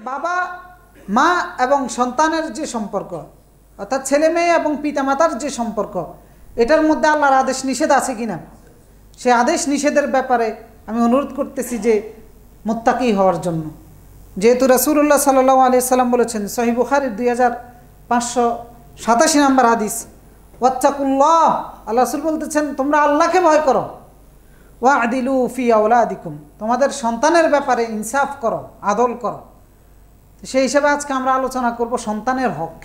বাবা মা এবং সন্তানের যে সম্পর্ক, অর্থাৎ ছেলে মেয়ে এবং পিতামাতার যে সম্পর্ক, এটার মধ্যে আল্লাহর আদেশ নিষেধ আছে কিনা, সে আদেশ নিষেধের ব্যাপারে আমি অনুরোধ করতেছি যে মুত্তাকি হওয়ার জন্য। যেহেতু রাসূলুল্লাহ সাল্লাল্লাহু আলাইহি সাল্লাম বলেছেন, সহিহ বুখারীর 2587 নম্বর হাদিস, ওয়াত্তাকুল্লাহ, আল্লাহ রাসূল বলতেছেন তোমরা আল্লাহকে ভয় করো, ওয়া'দিলু ফি আওলাদিকুম, তোমাদের সন্তানের ব্যাপারে ইনসাফ করো, আদল করো। সেই হিসাবে আজকে আমরা আলোচনা করব সন্তানের হক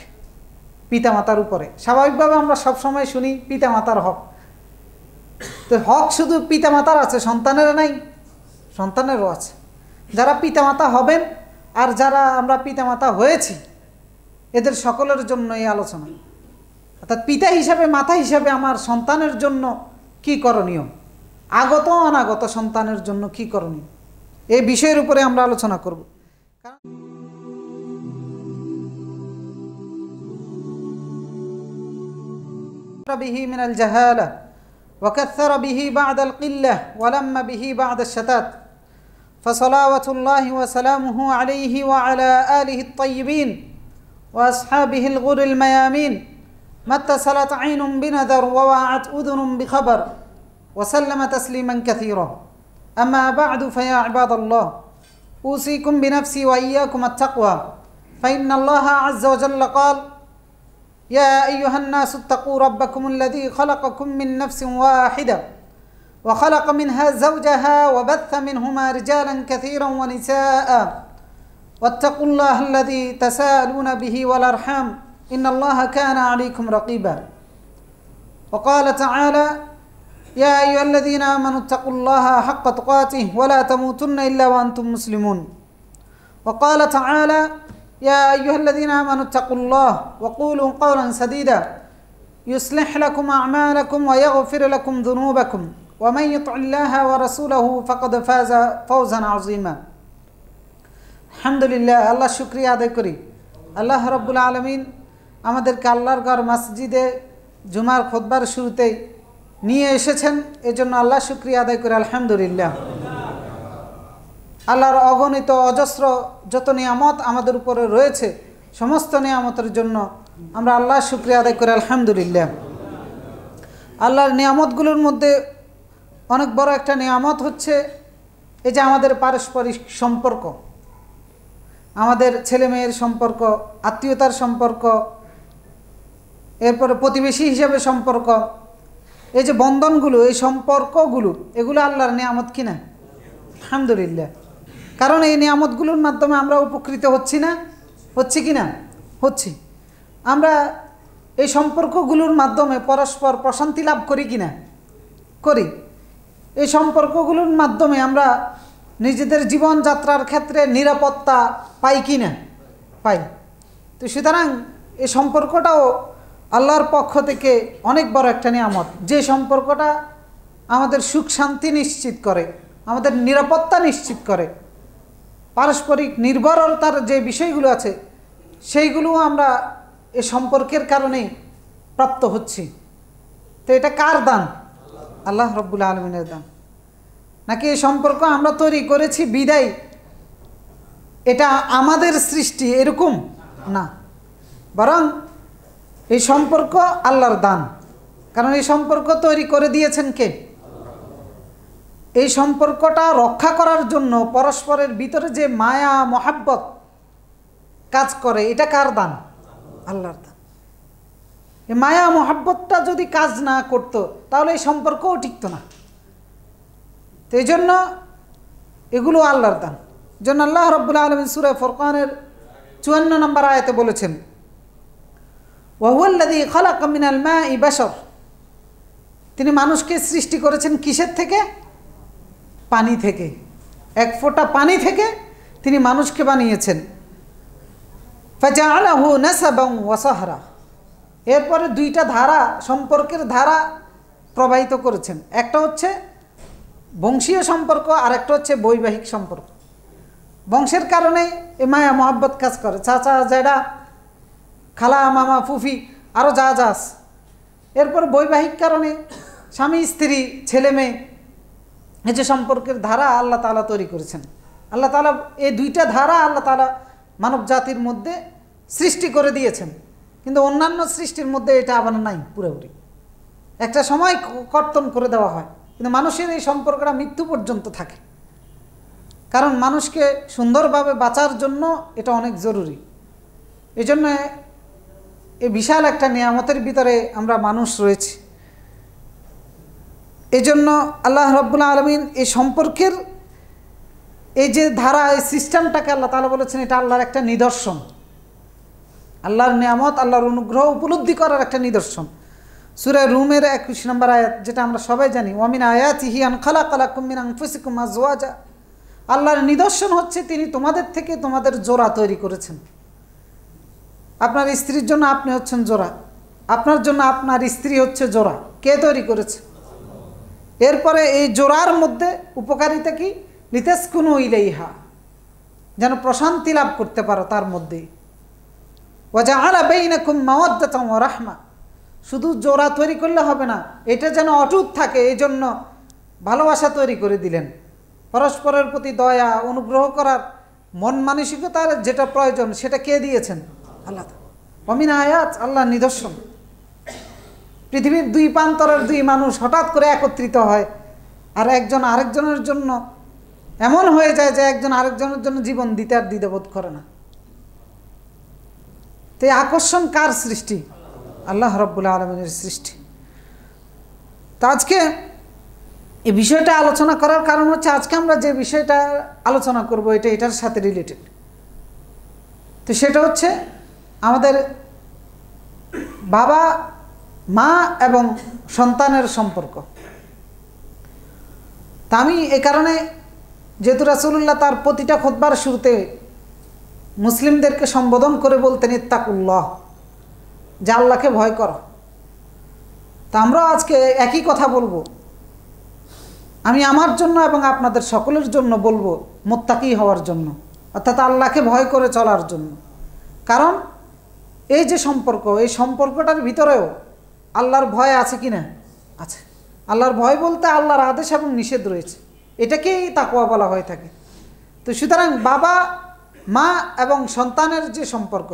পিতামাতার উপরে। স্বাভাবিকভাবে আমরা সবসময় শুনি পিতামাতার হক, তো হক শুধু পিতামাতার আছে, সন্তানের নাই? সন্তানেরও আছে। যারা পিতামাতা হবেন আর যারা আমরা পিতামাতা হয়েছি, এদের সকলের জন্য এই আলোচনা। অর্থাৎ পিতা হিসাবে, মাতা হিসাবে আমার সন্তানের জন্য কি করণীয়, আগত অনাগত সন্তানের জন্য কি করণীয়, এই বিষয়ের উপরে আমরা আলোচনা করব। به من الجهالة وكثر به بعد القلة ولم به بعد الشتات، فصلوات الله وسلامه عليه وعلى آله الطيبين وأصحابه الغر الميامين، ما اتصلت عين بنذر ووعت أذن بخبر، وسلم تسليما كثيرا. أما بعد فيا عباد الله، أوصيكم بنفسي وإياكم التقوى، فإن الله عز وجل قال: يا أيها الناس اتقوا ربكم الذي خلقكم من نفس واحدة وخلق منها زوجها وبث منهما رجالا كثيرا ونساء، واتقوا الله الذي تساءلون به والأرحام، إن الله كان عليكم رقيبا. وقال تعالى: يا أيها الذين آمنوا اتقوا الله حق تقاته ولا تموتن إلا وأنتم مسلمون. وقال تعالى: يا أيها الذين آمنوا اتقوا الله وقولوا قولا سديدا يصلح لكم أعمالكم ويغفر لكم ذنوبكم ومن يطع الله ورسوله فقد فاز فوزا عظيما. الحمد لله, আল্লাহ শুকরিয়া আদায় করি। আল্লাহ রাব্বুল আলামিন আমাদেরকে আল্লাহর ঘর মসজিদে জুমার খুতবার শুরুতেই নিয়ে এসেছেন, এজন্য আল্লাহ শুকরিয়া আদায় করি আলহামদুলিল্লাহ। আল্লাহর অগণিত অজস্র যত নিয়ামত আমাদের উপরে রয়েছে, সমস্ত নিয়ামতের জন্য আমরা আল্লাহ শুকরিয়া আদায় করি আলহামদুলিল্লাহ। আল্লাহর নিয়ামতগুলোর মধ্যে অনেক বড় একটা নিয়ামত হচ্ছে এই যে আমাদের পারস্পরিক সম্পর্ক, আমাদের ছেলে মেয়ের সম্পর্ক, আত্মীয়তার সম্পর্ক, এরপরে প্রতিবেশী হিসেবে সম্পর্ক, এই যে বন্ধনগুলো, এই সম্পর্কগুলো, এগুলো আল্লাহর নিয়ামত কিনা? আলহামদুলিল্লাহ। কারণ এই নিয়ামতগুলোর মাধ্যমে আমরা উপকৃত হচ্ছি না, হচ্ছি কি না? হচ্ছি। আমরা এই সম্পর্কগুলোর মাধ্যমে পরস্পর প্রশান্তি লাভ করি কি না? করি। এই সম্পর্কগুলোর মাধ্যমে আমরা নিজেদের জীবনযাত্রার ক্ষেত্রে নিরাপত্তা পাই কি না? পাই। তো সুতরাং এই সম্পর্কটাও আল্লাহর পক্ষ থেকে অনেক বড় একটা নিয়ামত, যে সম্পর্কটা আমাদের সুখ শান্তি নিশ্চিত করে, আমাদের নিরাপত্তা নিশ্চিত করে, পারস্পরিক নির্ভরতার যে বিষয়গুলো আছে সেইগুলো আমরা এই সম্পর্কের কারণেই প্রাপ্ত হচ্ছি। তো এটা কার দান? আল্লাহ রাব্বুল আলামিনের দান। নাকি এই সম্পর্ক আমরা তৈরি করেছি বিদায় এটা আমাদের সৃষ্টি, এরকম না, বরং এই সম্পর্ক আল্লাহর দান। কারণ এই সম্পর্ক তৈরি করে দিয়েছেন কে? এই সম্পর্কটা রক্ষা করার জন্য পরস্পরের ভিতরে যে মায়া মহাব্বত কাজ করে, এটা কার দান? আল্লাহর দান। এই মায়া মহাব্বতটা যদি কাজ না করত তাহলে এই সম্পর্কও টিকত না। তো এই জন্য এগুলো আল্লাহর দান। জন্য আল্লাহ রাব্বুল আলামিন সূরা ফুরকানের 54 নম্বর আয়াতে বলেছেন, ওয়াহুয়াল্লাযী খালাকা মিনাল মাই বাশার, তিনি মানুষকে সৃষ্টি করেছেন কিসের থেকে? পানি থেকে। এক ফোঁটা পানি থেকে তিনি মানুষকে বানিয়েছেন। ফাজআলাহু নাসাবান ওয়া সাহরা, এরপরে দুইটা ধারা, সম্পর্কের ধারা প্রবাহিত করেছেন। একটা হচ্ছে বংশীয় সম্পর্ক, আর একটা হচ্ছে বৈবাহিক সম্পর্ক। বংশের কারণে এ মায়া মহাব্বত কাজ করে, চাচা জেঠা, খালা মামা ফুফি, আরও যা যা আছে। এরপর বৈবাহিক কারণে স্বামী স্ত্রী, ছেলে মেয়ে, এই যে সম্পর্কের ধারা আল্লাহ তাআলা তৈরি করেছেন। আল্লাহ তাআলা এই দুইটা ধারা আল্লাহ তাআলা মানব জাতির মধ্যে সৃষ্টি করে দিয়েছেন, কিন্তু অন্যান্য সৃষ্টির মধ্যে এটা আবার নাই পুরোপুরি। একটা সময় কর্তন করে দেওয়া হয়, কিন্তু মানুষের এই সম্পর্কটা মৃত্যু পর্যন্ত থাকে, কারণ মানুষকে সুন্দরভাবে বাঁচার জন্য এটা অনেক জরুরি। এই জন্য এই বিশাল একটা নিয়ামতের ভিতরে আমরা মানুষ রয়েছি। এই জন্য আল্লাহ রাব্বুল আলামিন এই সম্পর্কের এই যে ধারা, এই সিস্টেমটাকে আল্লাহ তাআলা বলেছেন এটা আল্লাহর একটা নিদর্শন, আল্লাহর নিয়ামত, আল্লাহর অনুগ্রহ উপলব্ধি করার একটা নিদর্শন। সূরা রুমের 21 নম্বর আয়াত, যেটা আমরা সবাই জানি, ওয়া মিন আয়াতিহি আন খালাকা লাকুম মিন আনফুসিকুম আজওয়াজা, আল্লাহর নিদর্শন হচ্ছে তিনি তোমাদের থেকে তোমাদের জোড়া তৈরি করেছেন। আপনার স্ত্রীর জন্য আপনি হচ্ছেন জোড়া, আপনার জন্য আপনার স্ত্রী হচ্ছে জোড়া। কে তৈরি করেছে? এরপরে এই জোড়ার মধ্যে উপকারিতা কি? লিতাসকুনু ইলাইহা, যেন প্রশান্তি লাভ করতে পারো তার মধ্যেই। ওয়া জাআলা বাইনাকুম মাওয়াদ্দাতান ওয়া রাহমা, শুধু জোড়া তৈরি করলে হবে না, এটা যেন অটুট থাকে, এই জন্য ভালোবাসা তৈরি করে দিলেন, পরস্পরের প্রতি দয়া অনুগ্রহ করার মন মানসিকতার যেটা প্রয়োজন সেটা কে দিয়েছেন? আল্লাহ। ওয়া মিন আয়াত, আল্লাহর নিদর্শন। পৃথিবীর দুই প্রান্তরের দুই মানুষ হঠাৎ করে একত্রিত হয়, আর একজন আরেকজনের জন্য এমন হয়ে যায় যে একজন আরেকজনের জন্য জীবন দিতে আর দ্বিধাবোধ করে না। তো এই আকর্ষণ কার সৃষ্টি? আল্লাহ রাব্বুল আলামিনের সৃষ্টি। তো আজকে এই বিষয়টা আলোচনা করার কারণ হচ্ছে, আজকে আমরা যে বিষয়টা আলোচনা করব এটা এটার সাথে রিলেটেড। তো সেটা হচ্ছে আমাদের বাবা মা এবং সন্তানের সম্পর্ক। তা আমি এ কারণে, যেহেতু রাসূলুল্লাহ তার প্রতিটা খুতবার শুরুতে মুসলিমদেরকে সম্বোধন করে বলতেন ইত্তাকুল্লাহ, যে আল্লাহকে ভয় করো, তা আমরাও আজকে একই কথা বলবো। আমি আমার জন্য এবং আপনাদের সকলের জন্য বলবো মুত্তাকি হওয়ার জন্য, অর্থাৎ আল্লাহকে ভয় করে চলার জন্য। কারণ এই যে সম্পর্ক, এই সম্পর্কটার ভিতরেও আল্লাহর ভয় আছে কি না? আছে। আল্লাহর ভয় বলতে আল্লাহর আদেশ এবং নিষেধ রয়েছে, এটাকেই তাকওয়া বলা হয়ে থাকে। তো সুতরাং বাবা মা এবং সন্তানের যে সম্পর্ক,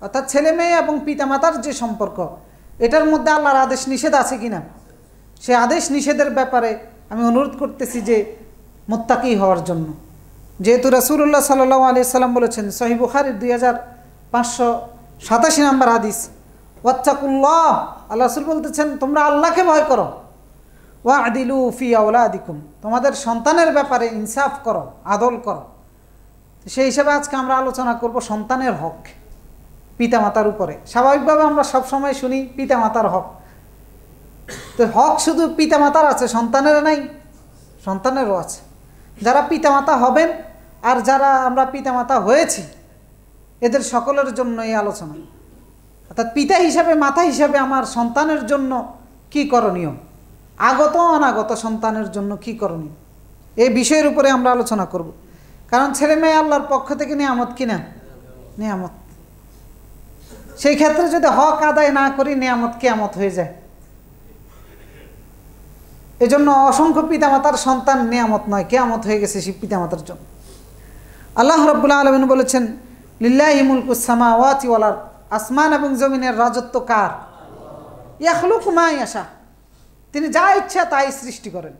অর্থাৎ ছেলে মেয়ে এবং পিতামাতার যে সম্পর্ক, এটার মধ্যে আল্লাহর আদেশ নিষেধ আছে কি না, সে আদেশ নিষেধের ব্যাপারে আমি অনুরোধ করতেছি যে মুত্তাকি হওয়ার জন্য। যেহেতু রাসূলুল্লাহ সাল্লাল্লাহু আলাইহি সাল্লাম বলেছেন, সহিহ বুখারীর 2587 নম্বর হাদিস, ওয়াত্তাকুল্লাহ, আল্লাহ রাসূল বলতেছেন তোমরা আল্লাহকে ভয় করো, ওয়া'দিলু ফি আওলাদিকুম, তোমাদের সন্তানের ব্যাপারে ইনসাফ করো, আদল করো। সেই হিসাবে আজকে আমরা আলোচনা করব সন্তানের হক পিতামাতার উপরে। স্বাভাবিকভাবে আমরা সবসময় শুনি পিতামাতার হক, তো হক শুধু পিতামাতার আছে, সন্তানের নাই? সন্তানেরও আছে। যারা পিতামাতা হবেন আর যারা আমরা পিতামাতা হয়েছি, এদের সকলের জন্য এই আলোচনা। অর্থাৎ পিতা হিসাবে, মাতা হিসাবে আমার সন্তানের জন্য কি করণীয়, আগত অনাগত সন্তানের জন্য কি করণীয়, এই বিষয়ের উপরে আমরা আলোচনা করব। কারণ ছেলে মেয়ে আল্লাহর পক্ষ থেকে নিয়ামত কিনা? নিয়ামত। সেই ক্ষেত্রে যদি হক আদায় না করি, নিয়ামত কিয়ামত হয়ে যায়। এজন্য অসংখ্য পিতামাতার সন্তান নিয়ামত নয়, কিয়ামত হয়ে গেছে সেই পিতামাতার জন্য। আল্লাহ রাব্বুল আলামিন বলেছেন, লিল্লাহি মুলকুস সামাওয়াতি ওয়াল আরদ, আসমান এবং জমিনের রাজত্ব কার? ইয়াখলুকু মা ইয়াশা, তিনি যা ইচ্ছা তাই সৃষ্টি করেন।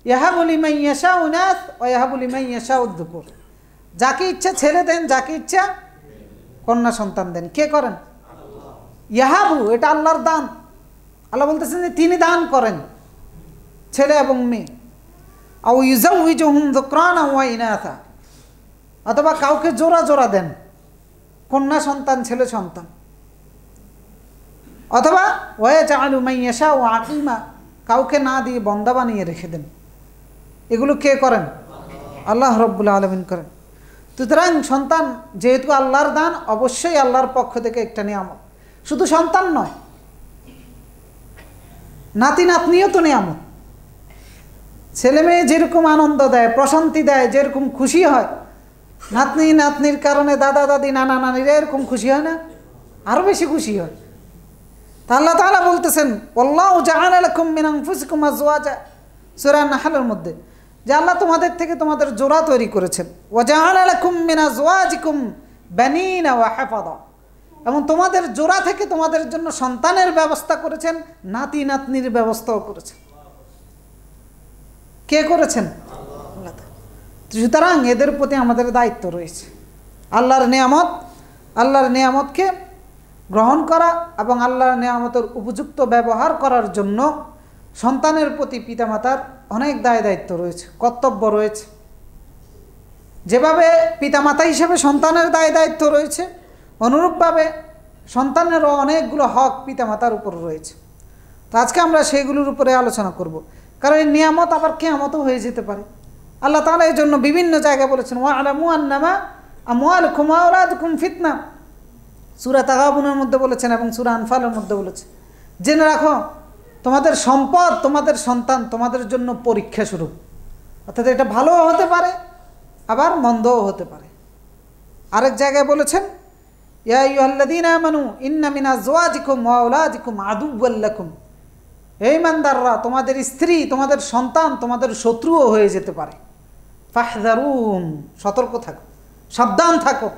ইয়াহাবু লিমান ইয়াশাউ ইনাস ওয়া ইয়াহাবু লিমান ইয়াশাউ যুকুর, যাকে ইচ্ছা ছেলে দেন, যাকে ইচ্ছা কন্যা সন্তান দেন। কে করেন? ইয়াহাবু, এটা আল্লাহর দান। আল্লাহ বলতেছেন যে তিনি দান করেন ছেলে এবং মেয়ে। আও ইউজাউইজুহুম যুকরানা ওয়া ইনাসা, অথবা কাউকে জোড়া জোড়া দেন, কন্যা সন্তান ছেলে সন্তান। অথবা ওয়ায়াজআলু মান ইয়াশাউ আকিমা, কাউকে না দিয়ে বন্দা বানিয়ে রেখে দেন। এগুলো কে করেন? আল্লাহ রাব্বুল আলামিন করেন। সুতরাং সন্তান যেহেতু আল্লাহর দান, অবশ্যই আল্লাহর পক্ষ থেকে একটা নিয়ামত। শুধু সন্তান নয়, নাতি নাতনিও তো নিয়ামত। ছেলে মেয়ে যেরকম আনন্দ দেয়, প্রশান্তি দেয়, যেরকম খুশি হয়, নাতনি নাতনির কারণে দাদা দাদি নানা নানিরা এরকম খুশি হয় না? আরও বেশি খুশি হয়। তা আল্লাহ তাআলা বলতেছেন, ওয়াল্লাহু জাআলা লাকুম মিন আনফুসিকুম আজওয়াজা, সূরা নাহলের মধ্যে, যে আল্লাহ তোমাদের থেকে তোমাদের জোড়া তৈরি করেছেন। ওয়া জাআলা লাকুম মিন আজওয়াজিকুম বানিনা ওয়া হাফাদা, এবং তোমাদের জোড়া থেকে তোমাদের জন্য সন্তানের ব্যবস্থা করেছেন, নাতি নাতনির ব্যবস্থাও করেছেন। কে করেছেন? আল্লাহ। সুতরাং এদের প্রতি আমাদের দায়িত্ব রয়েছে আল্লাহর নেয়ামতকে গ্রহণ করা এবং আল্লাহর নেয়ামতের উপযুক্ত ব্যবহার করার জন্য সন্তানের প্রতি পিতামাতার অনেক দায়িত্ব রয়েছে, কর্তব্য রয়েছে। যেভাবে পিতামাতা হিসেবে সন্তানের দায়িত্ব রয়েছে, অনুরূপভাবে সন্তানেরও অনেকগুলো হক পিতামাতার উপর রয়েছে। তো আজকে আমরা সেইগুলোর উপরে আলোচনা করব, কারণ এই নিয়ামত আবার কিয়ামতও হয়ে যেতে পারে। আল্লাহ তাআলা এই জন্য বিভিন্ন জায়গায় বলেছেন ওয়া'লামু আন্নামা আমওয়ালুকুম ওয়া আওলাদুকুম ফিতনা, সূরা তাগাবুনের মধ্যে বলেছেন এবং সূরা আনফালের মধ্যে বলেছেন, জেনে রাখো তোমাদের সম্পদ, তোমাদের সন্তান তোমাদের জন্য পরীক্ষা স্বরূপ। অর্থাৎ এটা ভালোও হতে পারে আবার মন্দও হতে পারে। আরেক জায়গায় বলেছেন ইয়া আইয়ুহাল্লাযীনা আমানু ইন্না মিন আযওয়াজিকুম ওয়া আওলাদিকুম আদুওয়াল লাকুম, হে ইমানদাররা, তোমাদের স্ত্রী তোমাদের সন্তান তোমাদের শত্রুও হয়ে যেতে পারে। ফাহযারুহুম, সতর্ক থাকো, সাবধান থাকো।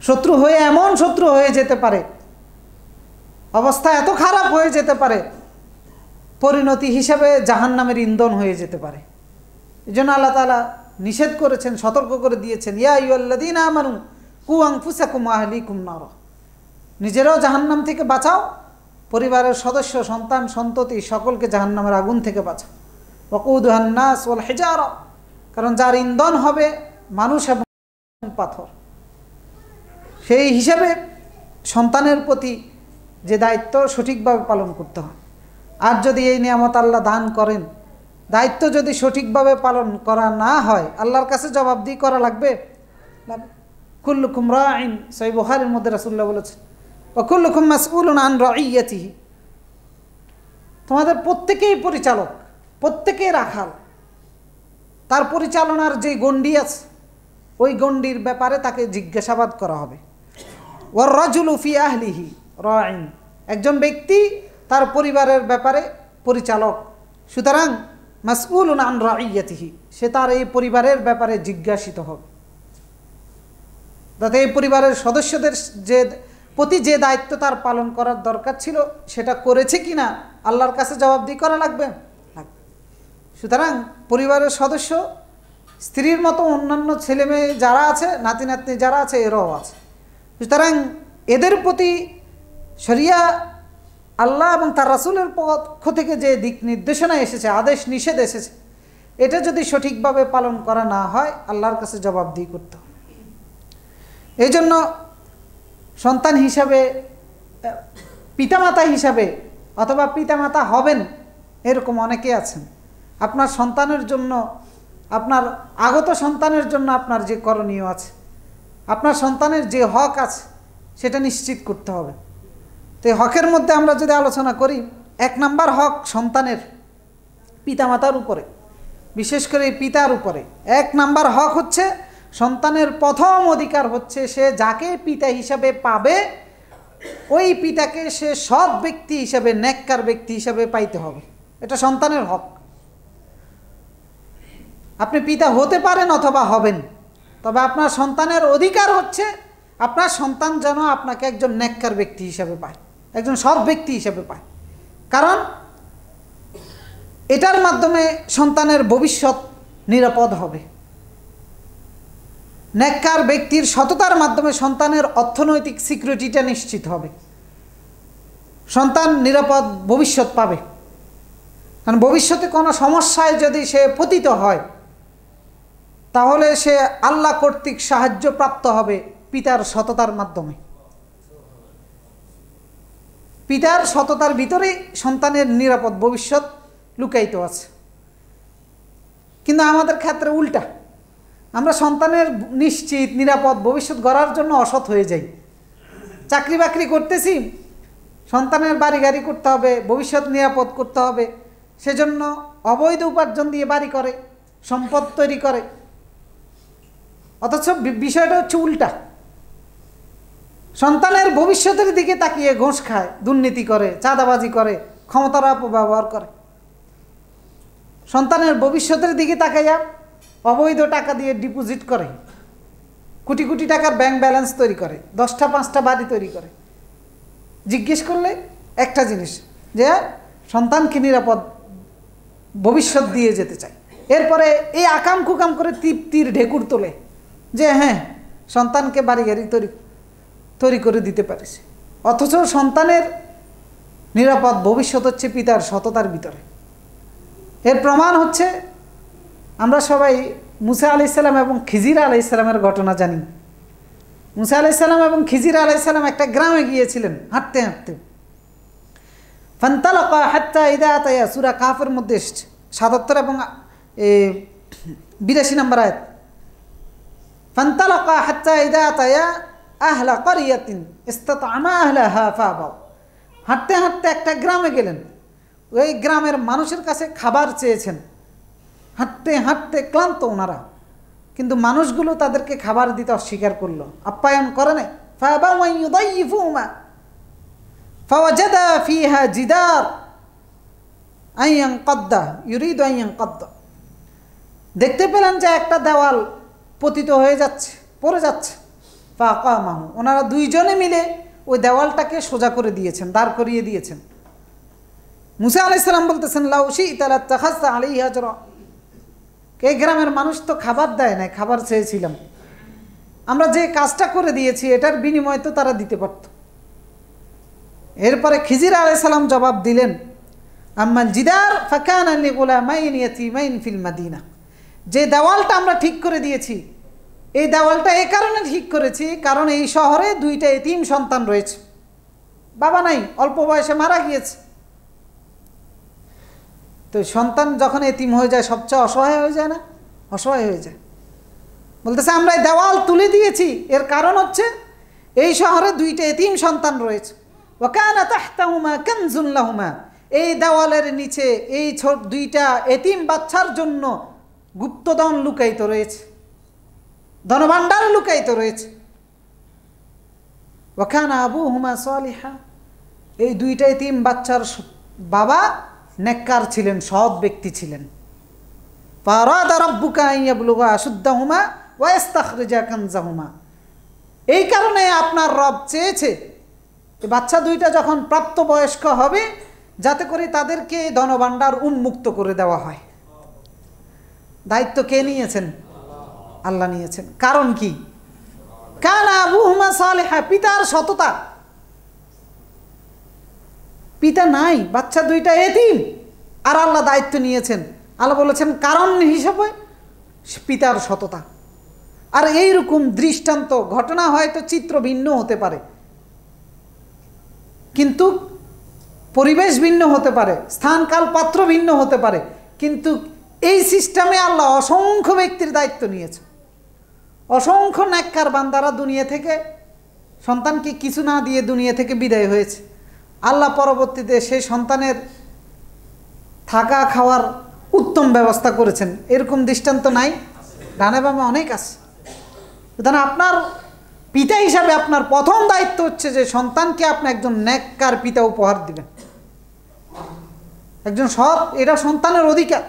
শত্রু হয়ে এমন শত্রু হয়ে যেতে পারে, অবস্থা এত খারাপ হয়ে যেতে পারে, পরিণতি হিসাবে জাহান্নামের ইন্ধন হয়ে যেতে পারে। এই জন্য আল্লাহ তাআলা নিষেধ করেছেন, সতর্ক করে দিয়েছেন, ইয়া আইয়ুহাল্লাযীনা আমানু কু আনফুসাকুম ওয়া আহলিকুম নার, নিজেরাও জাহান্নাম থেকে বাঁচাও, পরিবারের সদস্য সন্তান সন্ততি সকলকে জাহান্নামের আগুন থেকে বাঁচাও। ওয়াকুদুহান নাস ওয়াল হিজারা, কারণ যার ইন্ধন হবে মানুষ এবং পাথর। সেই হিসাবে সন্তানের প্রতি যে দায়িত্ব সঠিকভাবে পালন করতে হয়। আর যদি এই নিয়ামত আল্লাহ দান করেন, দায়িত্ব যদি সঠিকভাবে পালন করা না হয়, আল্লাহর কাছে জবাবদিহি করা লাগবে। কুল্লুকুম রাঈন, সহিহ বুখারীর মধ্যে রাসূলুল্লাহ বলেছেন, ওয়া কুল্লুকুম মাসউলুন আন রাঈয়াতিহি, তোমাদের প্রত্যেকেই পরিচালক, প্রত্যেকেই রাখাল। তার পরিচালনার যে গণ্ডি আছে ওই গণ্ডির ব্যাপারে তাকে জিজ্ঞাসাবাদ করা হবে। ওয়ার রাজুলু ফি আহলিহি রাঈন, একজন ব্যক্তি তার পরিবারের ব্যাপারে পরিচালক, সুতরাং মাসউলুন আন রাঈয়াতিহি, সে তার এই পরিবারের ব্যাপারে জিজ্ঞাসিত হবে। যাতে এই পরিবারের সদস্যদের যে প্রতি যে দায়িত্ব তার পালন করার দরকার ছিল সেটা করেছে কিনা আল্লাহর কাছে জবাবদিহি করা লাগবে। সুতরাং পরিবারের সদস্য, স্ত্রীর মতো অন্যান্য ছেলে মেয়ে যারা আছে, নাতি নাতনি যারা আছে, এরাও আছে। সুতরাং এদের প্রতি শরিয়া আল্লাহ এবং তার রাসূলের পক্ষ থেকে যে দিক নির্দেশনা এসেছে, আদেশ নিষেধ এসেছে, এটা যদি সঠিকভাবে পালন করা না হয় আল্লাহর কাছে জবাবদিহি করতে হবে। এই জন্য সন্তান হিসাবে, পিতামাতা হিসাবে অথবা পিতামাতা হবেন এরকম অনেকে আছেন, আপনার সন্তানের জন্য, আপনার আগত সন্তানের জন্য আপনার যে করণীয় আছে, আপনার সন্তানের যে হক আছে সেটা নিশ্চিত করতে হবে। তো এই হকের মধ্যে আমরা যদি আলোচনা করি, 1 নাম্বার হক সন্তানের পিতামাতার উপরে, বিশেষ করে পিতার উপরে 1 নাম্বার হক হচ্ছে, সন্তানের প্রথম অধিকার হচ্ছে সে যাকে পিতা হিসাবে পাবে ওই পিতাকে সে সৎ ব্যক্তি হিসাবে, নেককার ব্যক্তি হিসাবে পাইতে হবে। এটা সন্তানের হক। আপনি পিতা হতে পারেন অথবা হবেন, তবে আপনার সন্তানের অধিকার হচ্ছে আপনার সন্তান যেন আপনাকে একজন নেককার ব্যক্তি হিসাবে পায়, একজন সৎ ব্যক্তি হিসাবে পায়। কারণ এটার মাধ্যমে সন্তানের ভবিষ্যৎ নিরাপদ হবে। নেককার ব্যক্তির সততার মাধ্যমে সন্তানের অর্থনৈতিক সিকিউরিটিটা নিশ্চিত হবে, সন্তান নিরাপদ ভবিষ্যৎ পাবে। কারণ ভবিষ্যতে কোনো সমস্যায় যদি সে পতিত হয় তাহলে সে আল্লাহ কর্তৃক সাহায্য প্রাপ্ত হবে পিতার সততার মাধ্যমে। পিতার সততার ভিতরেই সন্তানের নিরাপদ ভবিষ্যৎ লুকায়িত আছে। কিন্তু আমাদের ক্ষেত্রে উল্টা, আমরা সন্তানের নিশ্চিত নিরাপদ ভবিষ্যৎ গড়ার জন্য অসৎ হয়ে যাই। চাকরি বাকরি করতেছি, সন্তানের বাড়ি গাড়ি করতে হবে, ভবিষ্যৎ নিরাপদ করতে হবে, সেজন্য অবৈধ উপার্জন দিয়ে বাড়ি করে, সম্পদ তৈরি করে। অথচ বিষয়টা হচ্ছে উল্টা, সন্তানের ভবিষ্যতের দিকে তাকিয়ে ঘুষ খায়, দুর্নীতি করে, চাঁদাবাজি করে, ক্ষমতার অপব্যবহার করে। সন্তানের ভবিষ্যতের দিকে তাকাইয়া অবৈধ টাকা দিয়ে ডিপোজিট করে, কোটি কোটি টাকার ব্যাংক ব্যালেন্স তৈরি করে, 10টা 5টা বাড়ি তৈরি করে। জিজ্ঞেস করলে একটা জিনিস, যে সন্তানকে নিরাপদ ভবিষ্যৎ দিয়ে যেতে চাই। এরপরে এই আকাম কুকাম করে তৃপ্তির ঢেকুর তোলে যে হ্যাঁ সন্তানকে বাড়ি গাড়ি তৈরি করে দিতে পারিস, অথচ সন্তানের নিরাপদ ভবিষ্যৎ হচ্ছে পিতার সততার ভিতরে। এর প্রমাণ হচ্ছে আমরা সবাই মুসা আলাইসাল্লাম এবং খিজির আলাইসাল্লামের ঘটনা জানি। মুসা আলাইসাল্লাম এবং খিজির আলাইসাল্লাম একটা গ্রামে গিয়েছিলেন হাঁটতে হাঁটতে। ফান্তালাকা হাত্তা ইদা আতায়া, সূরা কাহফের মধ্যে এসেছে ৭৭ এবং ৮২ নম্বর আয়াত। ফান্তালাকা হাত্তা ইদা আতায়া আহলা ক্বরিয়াতিন ইসতাতআমা আহলাহা ফাআবাউ। হাঁটতে হাঁটতে একটা গ্রামে গেলেন, ওই গ্রামের মানুষের কাছে খাবার চেয়েছেন। হাঁটতে হাঁটতে ক্লান্ত ওনারা, কিন্তু মানুষগুলো তাদেরকে খাবার দিতে অস্বীকার করলো, আপ্যায়ন করে নাই। ফাআবাউ আন ইউদাইফুহুমা ফাওয়াজাদা ফিহা জিদার আন ইয়ানকাদ্দা ইউরিদু আন ইয়ানকাদ্দা। দেখতে পেলেন যে একটা দেওয়াল পতিত হয়ে যাচ্ছে, পড়ে যাচ্ছে। ফাআকামাহু, ওনারা দুইজনে মিলে ওই দেওয়ালটাকে সোজা করে দিয়েছেন, দাঁড় করিয়ে দিয়েছেন। মুসা আলাইহিস সালাম বলতেছেন লাউ শি'তা লাত্তাখাযতা আলাইহি আজরা। এই গ্রামের মানুষ তো খাবার দেয় না, খাবার চেয়েছিলাম, আমরা যে কাজটা করে দিয়েছি এটার বিনিময়ে তো তারা দিতে পারত। এরপরে খিজির আলাইহিস সালাম জবাব দিলেন, আম্মাল জিদার ফাকানা লিগুলামাইন ইয়াতীমাইন ফিল মাদিনা। যে দেওয়ালটা আমরা ঠিক করে দিয়েছি, এই দেওয়ালটা এই কারণে ঠিক করেছি কারণ এই শহরে 2টা এতিম সন্তান রয়েছে, বাবা নাই, অল্প বয়সে মারা গিয়েছে। তো সন্তান যখন এতিম হয়ে যায় সবচেয়ে অসহায় হয়ে যায় না? অসহায় হয়ে যায়। বলতেছে আমরা এই দেওয়াল তুলে দিয়েছি, এর কারণ হচ্ছে এই শহরে 2টা এতিম সন্তান রয়েছে। ওয়া কানা তাহতাহুমা কানজুন লাহুমা, এই দেওয়ালের নিচে এই 2টা এতিম বাচ্চার জন্য গুপ্তধন লুকায়িত রয়েছে, ধনভাণ্ডার লুকায়িত রয়েছে। ওয়া কানা আবুহুমা সালিহা, এই 2টা এতিম বাচ্চার বাবা নেককার ছিলেন, সৎ ব্যক্তি ছিলেন। ফারাদা রাব্বুকা আন ইয়াবলুগা আশুদ্দাহুমা ওয়া ইস্তাখরিজা কানজাহুমা, এই কারণে আপনার রব চেয়েছে এই বাচ্চা 2টা যখন প্রাপ্তবয়স্ক হবে যাতে করে তাদেরকে ধনভাণ্ডার উন্মুক্ত করে দেওয়া হয়। দায়িত্ব কে নিয়েছেন? আল্লাহ নিয়েছেন। কারণ কি? কানা আবুহুমা সালিহা, পিতার সততা। পিতা নাই, বাচ্চা 2টা এতিম, আর আল্লাহ দায়িত্ব নিয়েছেন। আল্লাহ বলেছেন কারণ হিসেবে পিতার সততা। আর এইরকম দৃষ্টান্ত ঘটনা হয়তো চিত্র ভিন্ন হতে পারে, কিন্তু পরিবেশ ভিন্ন হতে পারে, স্থান কাল পাত্র ভিন্ন হতে পারে, কিন্তু এই সিস্টেমে আল্লাহ অসংখ্য ব্যক্তির দায়িত্ব নিয়েছে। অসংখ্য নেককার বান্দারা দুনিয়া থেকে সন্তানকে কিছু না দিয়ে দুনিয়া থেকে বিদায় হয়েছে। আল্লাহ পরবর্তীতে সেই সন্তানের থাকা খাওয়ার উত্তম ব্যবস্থা করেছেন। এরকম দৃষ্টান্ত নাই? ডানে বামে অনেক আছে। সুতরাং আপনার পিতা হিসাবে আপনার প্রথম দায়িত্ব হচ্ছে যে সন্তানকে আপনি একজন নেককার পিতা উপহার দিবেন, একজন সৎ। এটা সন্তানের অধিকার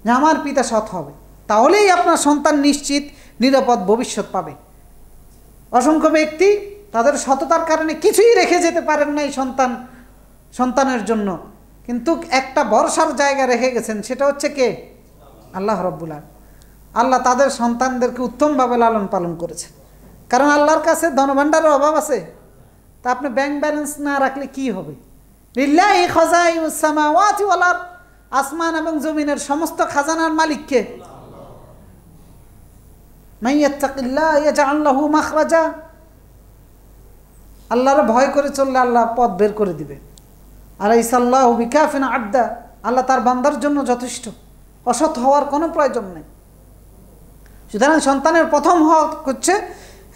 যে আমার পিতা সৎ হবে, তাহলেই আপনার সন্তান নিশ্চিত নিরাপদ ভবিষ্যৎ পাবে। অসংখ্য ব্যক্তি তাদের সততার কারণে কিছুই রেখে যেতে পারেন নাই সন্তানের জন্য, কিন্তু একটা ভরসার জায়গা রেখে গেছেন, সেটা হচ্ছে কে? আল্লাহ রাব্বুল আলামিন। আল্লাহ তাদের সন্তানদেরকে উত্তমভাবে লালন পালন করেছেন। কারণ আল্লাহর কাছে ধনভাণ্ডারের অভাব আছে, তা আপনি ব্যাংক ব্যালেন্স না রাখলে কি হবে? লিল্লাহি খাযাইনুস সামাওয়াতি ওয়াল আরদ, আসমান এবং জমিনের সমস্ত খাজানার মালিক কে? মান ইয়াত্তাকিল্লাহ ইয়াজআল লাহু মাখরাজা। আল্লাহর ভয় করে চললে আল্লাহ পথ বের করে দিবে। আলাইসাল্লাহু বিকাফিন আবদা, আল্লাহ তার বান্দার জন্য যথেষ্ট, অসৎ হওয়ার কোনো প্রয়োজন নেই। সুতরাং সন্তানের প্রথম হক হচ্ছে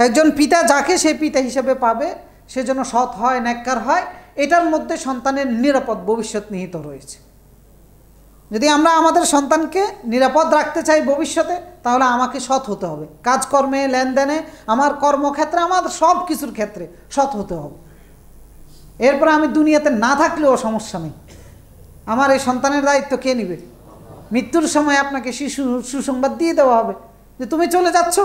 একজন পিতা যাকে সে পিতা হিসেবে পাবে সে যেন সৎ হয়, নেককার হয়। এটার মধ্যে সন্তানের নিরাপদ ভবিষ্যৎ নিহিত রয়েছে। যদি আমরা আমাদের সন্তানকে নিরাপদ রাখতে চাই ভবিষ্যতে, তাহলে আমাকে সৎ হতে হবে, কাজকর্মে, লেনদেনে, আমার কর্মক্ষেত্রে, আমার সব কিছুর ক্ষেত্রে সৎ হতে হবে। এরপর আমি দুনিয়াতে না থাকলেও সমস্যা নেই, আমার এই সন্তানের দায়িত্ব কে নেবে? মৃত্যুর সময় আপনাকে সুসংবাদ দিয়ে দেওয়া হবে যে তুমি চলে যাচ্ছ।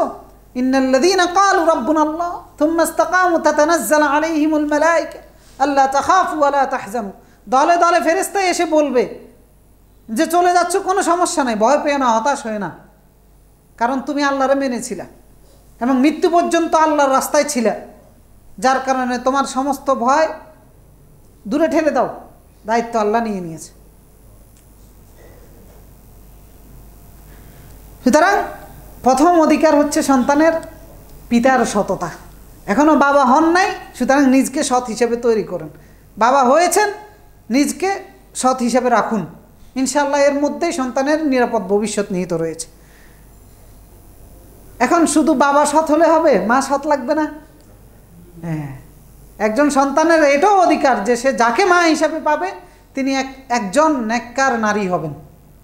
ইন্নাল্লাযীনা ক্বালু রাব্বুনাল্লাহ থুম্মা ইসতাকামু তাতানাজ্জালু আলাইহিমুল মালায়েকা আল্লা তাখাফু ওয়া লা তাহজানু। দলে দলে ফেরেশতা এসে বলবে যে চলে যাচ্ছ, কোনো সমস্যা নাই, ভয় পেও না, হতাশ হয়ে না, কারণ তুমি আল্লাহরে মেনেছিলে এবং মৃত্যু পর্যন্ত আল্লাহর রাস্তায় ছিলে, যার কারণে তোমার সমস্ত ভয় দূরে ঠেলে দাও, দায়িত্ব আল্লাহ নিয়ে নিয়েছে। সুতরাং প্রথম অধিকার হচ্ছে সন্তানের পিতার সততা। এখনও বাবা হন নাই, সুতরাং নিজকে সৎ হিসেবে তৈরি করুন। বাবা হয়েছেন, নিজকে সৎ হিসেবে রাখুন, ইনশাআল্লাহ এর মধ্যেই সন্তানের নিরাপদ ভবিষ্যৎ নিহিত রয়েছে। এখন শুধু বাবা সৎ হলে হবে, মা সৎ লাগবে না? হ্যাঁ, একজন সন্তানের এটাও অধিকার যে সে যাকে মা হিসাবে পাবে তিনি একজন নেককার নারী হবেন,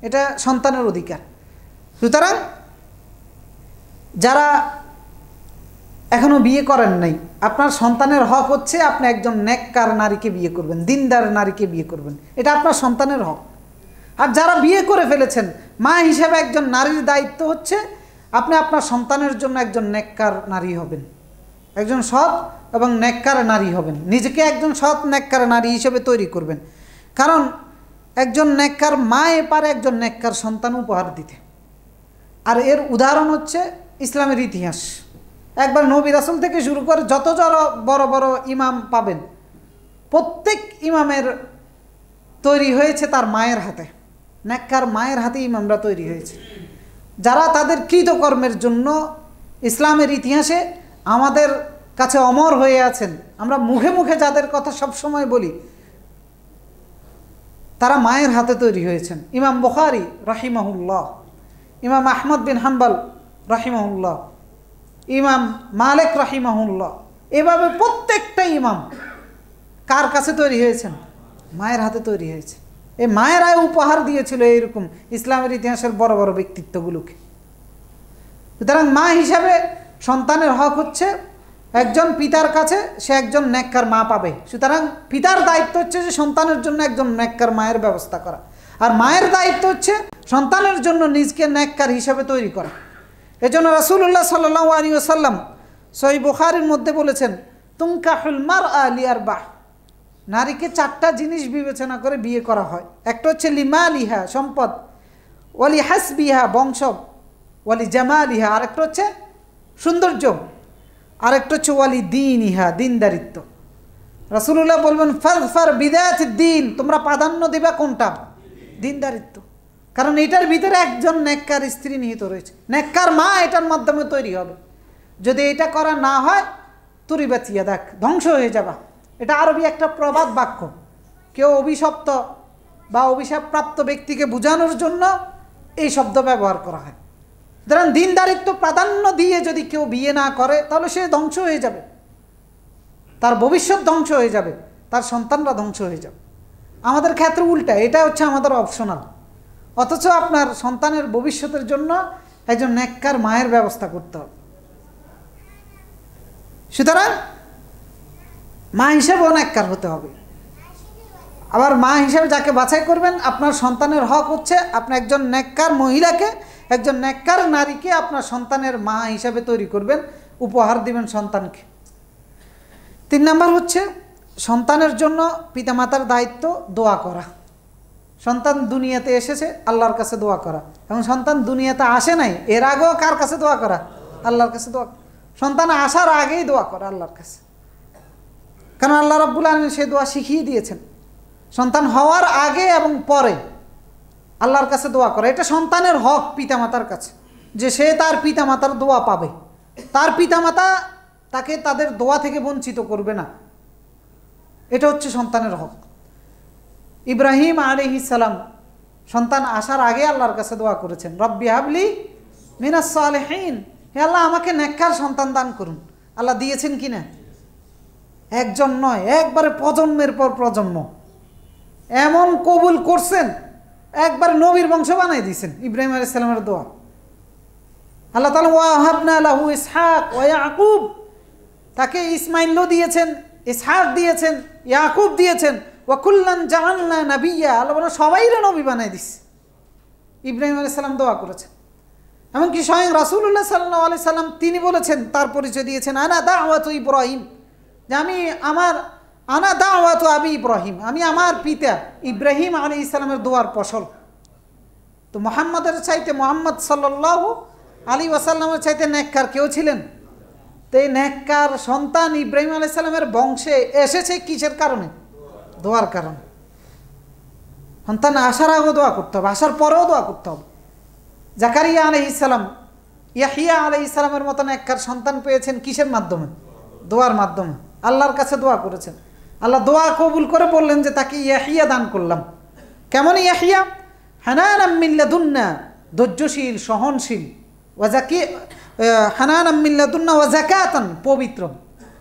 এটা সন্তানের অধিকার। সুতরাং যারা এখনো বিয়ে করেন নাই, আপনার সন্তানের হক হচ্ছে আপনি একজন নেককার নারীকে বিয়ে করবেন, দিনদার নারীকে বিয়ে করবেন, এটা আপনার সন্তানের হক। আর যারা বিয়ে করে ফেলেছেন, মা হিসেবে একজন নারীর দায়িত্ব হচ্ছে আপনি আপনার সন্তানের জন্য একজন নেককার নারী হবেন, একজন সৎ এবং নেককার নারী হবেন, নিজেকে একজন সৎ নেককার নারী হিসেবে তৈরি করবেন। কারণ একজন নেককার মায়ে পারে একজন নেককার সন্তান উপহার দিতে। আর এর উদাহরণ হচ্ছে ইসলামের ইতিহাস। একবার নবী রাসূল থেকে শুরু করে যত বড় বড় ইমাম পাবেন, প্রত্যেক ইমামের তৈরি হয়েছে তার মায়ের হাতে, নেককার মায়ের হাতে ইমামরা তৈরি হয়েছে, যারা তাদের কৃতকর্মের জন্য ইসলামের ইতিহাসে আমাদের কাছে অমর হয়ে আছেন। আমরা মুখে মুখে যাদের কথা সবসময় বলি, তারা মায়ের হাতে তৈরি হয়েছেন। ইমাম বুখারী রাহিমাহুল্লাহ, ইমাম আহমদ বিন হাম্বল রাহিমাহুল্লাহ, ইমাম মালিক রাহিমাহুল্লাহ, এভাবে প্রত্যেকটা ইমাম কার কাছে তৈরি হয়েছেন? মায়ের হাতে তৈরি হয়েছে। এই মায়েরাই উপহার দিয়েছিল এইরকম ইসলামের ইতিহাসের বড় বড় ব্যক্তিত্বগুলোকে। সুতরাং মা হিসাবে সন্তানের হক হচ্ছে একজন পিতার কাছে সে একজন নেককার মা পাবে। সুতরাং পিতার দায়িত্ব হচ্ছে যে সন্তানের জন্য একজন নেককার মায়ের ব্যবস্থা করা, আর মায়ের দায়িত্ব হচ্ছে সন্তানের জন্য নিজকে নেককার হিসাবে তৈরি করা। এজন্য রাসূলুল্লাহ সাল্লাল্লাহু আলাইহি ওয়াসাল্লাম সহিহ বুখারীর মধ্যে বলেছেন, তুনকাহুল মারআ লিআরবা, নারীকে 4টা জিনিস বিবেচনা করে বিয়ে করা হয়। একটা হচ্ছে লিমালিহা, সম্পদ, ওয়ালি হাসবিহা, বংশ, ওয়ালি জামালিহা, আরেকটা হচ্ছে সৌন্দর্য, আরেকটা হচ্ছে ওয়ালি দীনিহা, দিনদারিত্ব। রাসূলুল্লাহ বলবেন ফাযফার বিদাতিদ দ্বীন, তোমরা প্রাধান্য দিবা কোনটা? দিনদারিত্ব। কারণ এটার ভিতরে একজন নেককার স্ত্রী নিহিত রয়েছে, নেককার মা এটার মাধ্যমে তৈরি হবে। যদি এটা করা না হয় তুরিবাতিয়া দেখ, ধ্বংস হয়ে যাবা। এটা আরবি একটা প্রবাদ বাক্য, কেউ অভিশপ্ত বা অভিশাপপ্রাপ্ত ব্যক্তিকে বোঝানোর জন্য এই শব্দ ব্যবহার করা হয়। ধরেন দিনদারিত্ব প্রাধান্য দিয়ে যদি কেউ বিয়ে না করে তাহলে সে ধ্বংস হয়ে যাবে, তার ভবিষ্যৎ ধ্বংস হয়ে যাবে, তার সন্তানরা ধ্বংস হয়ে যাবে। আমাদের ক্ষেত্রে উল্টা, এটা হচ্ছে আমাদের অপশনাল, অথচ আপনার সন্তানের ভবিষ্যতের জন্য একজন নেককার মায়ের ব্যবস্থা করতে হবে। সুতরাং মা হিসেবেও নেককার হতে হবে। আবার মা হিসেবে যাকে বাছাই করবেন, আপনার সন্তানের হক হচ্ছে আপনি একজন নেককার মহিলাকে, একজন নেককার নারীকে আপনার সন্তানের মা হিসাবে তৈরি করবেন, উপহার দিবেন সন্তানকে। 3 নাম্বার হচ্ছে সন্তানের জন্য পিতামাতার দায়িত্ব দোয়া করা। সন্তান দুনিয়াতে এসেছে আল্লাহর কাছে দোয়া করা, এবং সন্তান দুনিয়াতে আসে নাই এর আগেও কার কাছে দোয়া করা? আল্লাহর কাছে দোয়া। সন্তান আসার আগেই দোয়া করা আল্লাহর কাছে, কারণ আল্লাহ রাব্বুল আলামিন সেই দোয়া শিখিয়ে দিয়েছেন। সন্তান হওয়ার আগে এবং পরে আল্লাহর কাছে দোয়া করা, এটা সন্তানের হক পিতামাতার কাছে, যে সে তার পিতামাতার দোয়া পাবে, তার পিতামাতা তাকে তাদের দোয়া থেকে বঞ্চিত করবে না। এটা হচ্ছে সন্তানের হক। ইব্রাহিম আলাইহিস সালাম সন্তান আসার আগে আল্লাহর কাছে দোয়া করেছেন, রব্বি হাবলি মিনাস সালিহিন, হে আল্লাহ আমাকে নেককার সন্তান দান করুন। আল্লাহ দিয়েছেন কিনা? একজন নয়, একবারে প্রজন্মের পর প্রজন্ম এমন কবুল করছেন, একবার নবীর বংশ বানাই দিয়েছেন ইব্রাহিম আলাইহিস সালামের দোয়া। আল্লাহ তাআলা ওয়াহাবনা লাহু ইসহাক ওয়া ইয়াকুব, তাকে ইসমাইলও দিয়েছেন, ইসহাক দিয়েছেন, ইয়াকুব দিয়েছেন, ওয়া কুল্লান জাআলনা নাবিয়্যা, আল্লাহ বলেন সবাইরে নবী বানাই দিছে। ইব্রাহিম আলাইহিস সালাম দোয়া করেছেন। এমনকি স্বয়ং রাসূলুল্লাহ সাল্লাল্লাহু আলাইহি সাল্লাম তিনি বলেছেন, তার পরিচয় দিয়েছেন, আনা দাওয়াতু ইব্রাহিম, যে আনা দাওয়াতু আবি ইব্রাহিম, আমি আমার পিতা ইব্রাহিম আলাইহিস সালামের দোয়ার ফসল। তো মুহাম্মাদের চাইতে, মুহাম্মদ সাল্লাল্লাহু আলাইহি ওয়াসাল্লামের চাইতে নেককার কেউ ছিলেন? তো এই নেককার সন্তান ইব্রাহিম আলাইহিস সালামের বংশে এসেছে কিসের কারণে? দোয়ার কারণে। সন্তান আসার আগেও দোয়া করতে হবে, আসার পরেও দোয়া করতে হবে। জাকারিয়া আলাইহিস সালাম, ইয়াহইয়া আলাইহিস সালামের মতো নেককার সন্তান পেয়েছেন কিসের মাধ্যমে? দোয়ার মাধ্যমে। আল্লাহর কাছে দোয়া করেছেন, আল্লাহ দোয়া কবুল করে বললেন যে তাকে ইয়াহইয়া দান করলাম। কেমন ইয়াহইয়া? হানানাম মিন লাদুন্না, ধৈর্যশীল, সহনশীল, ওয়াজাকি হানানাম মিন লাদুন্না ওয়া যাকাতান, পবিত্র,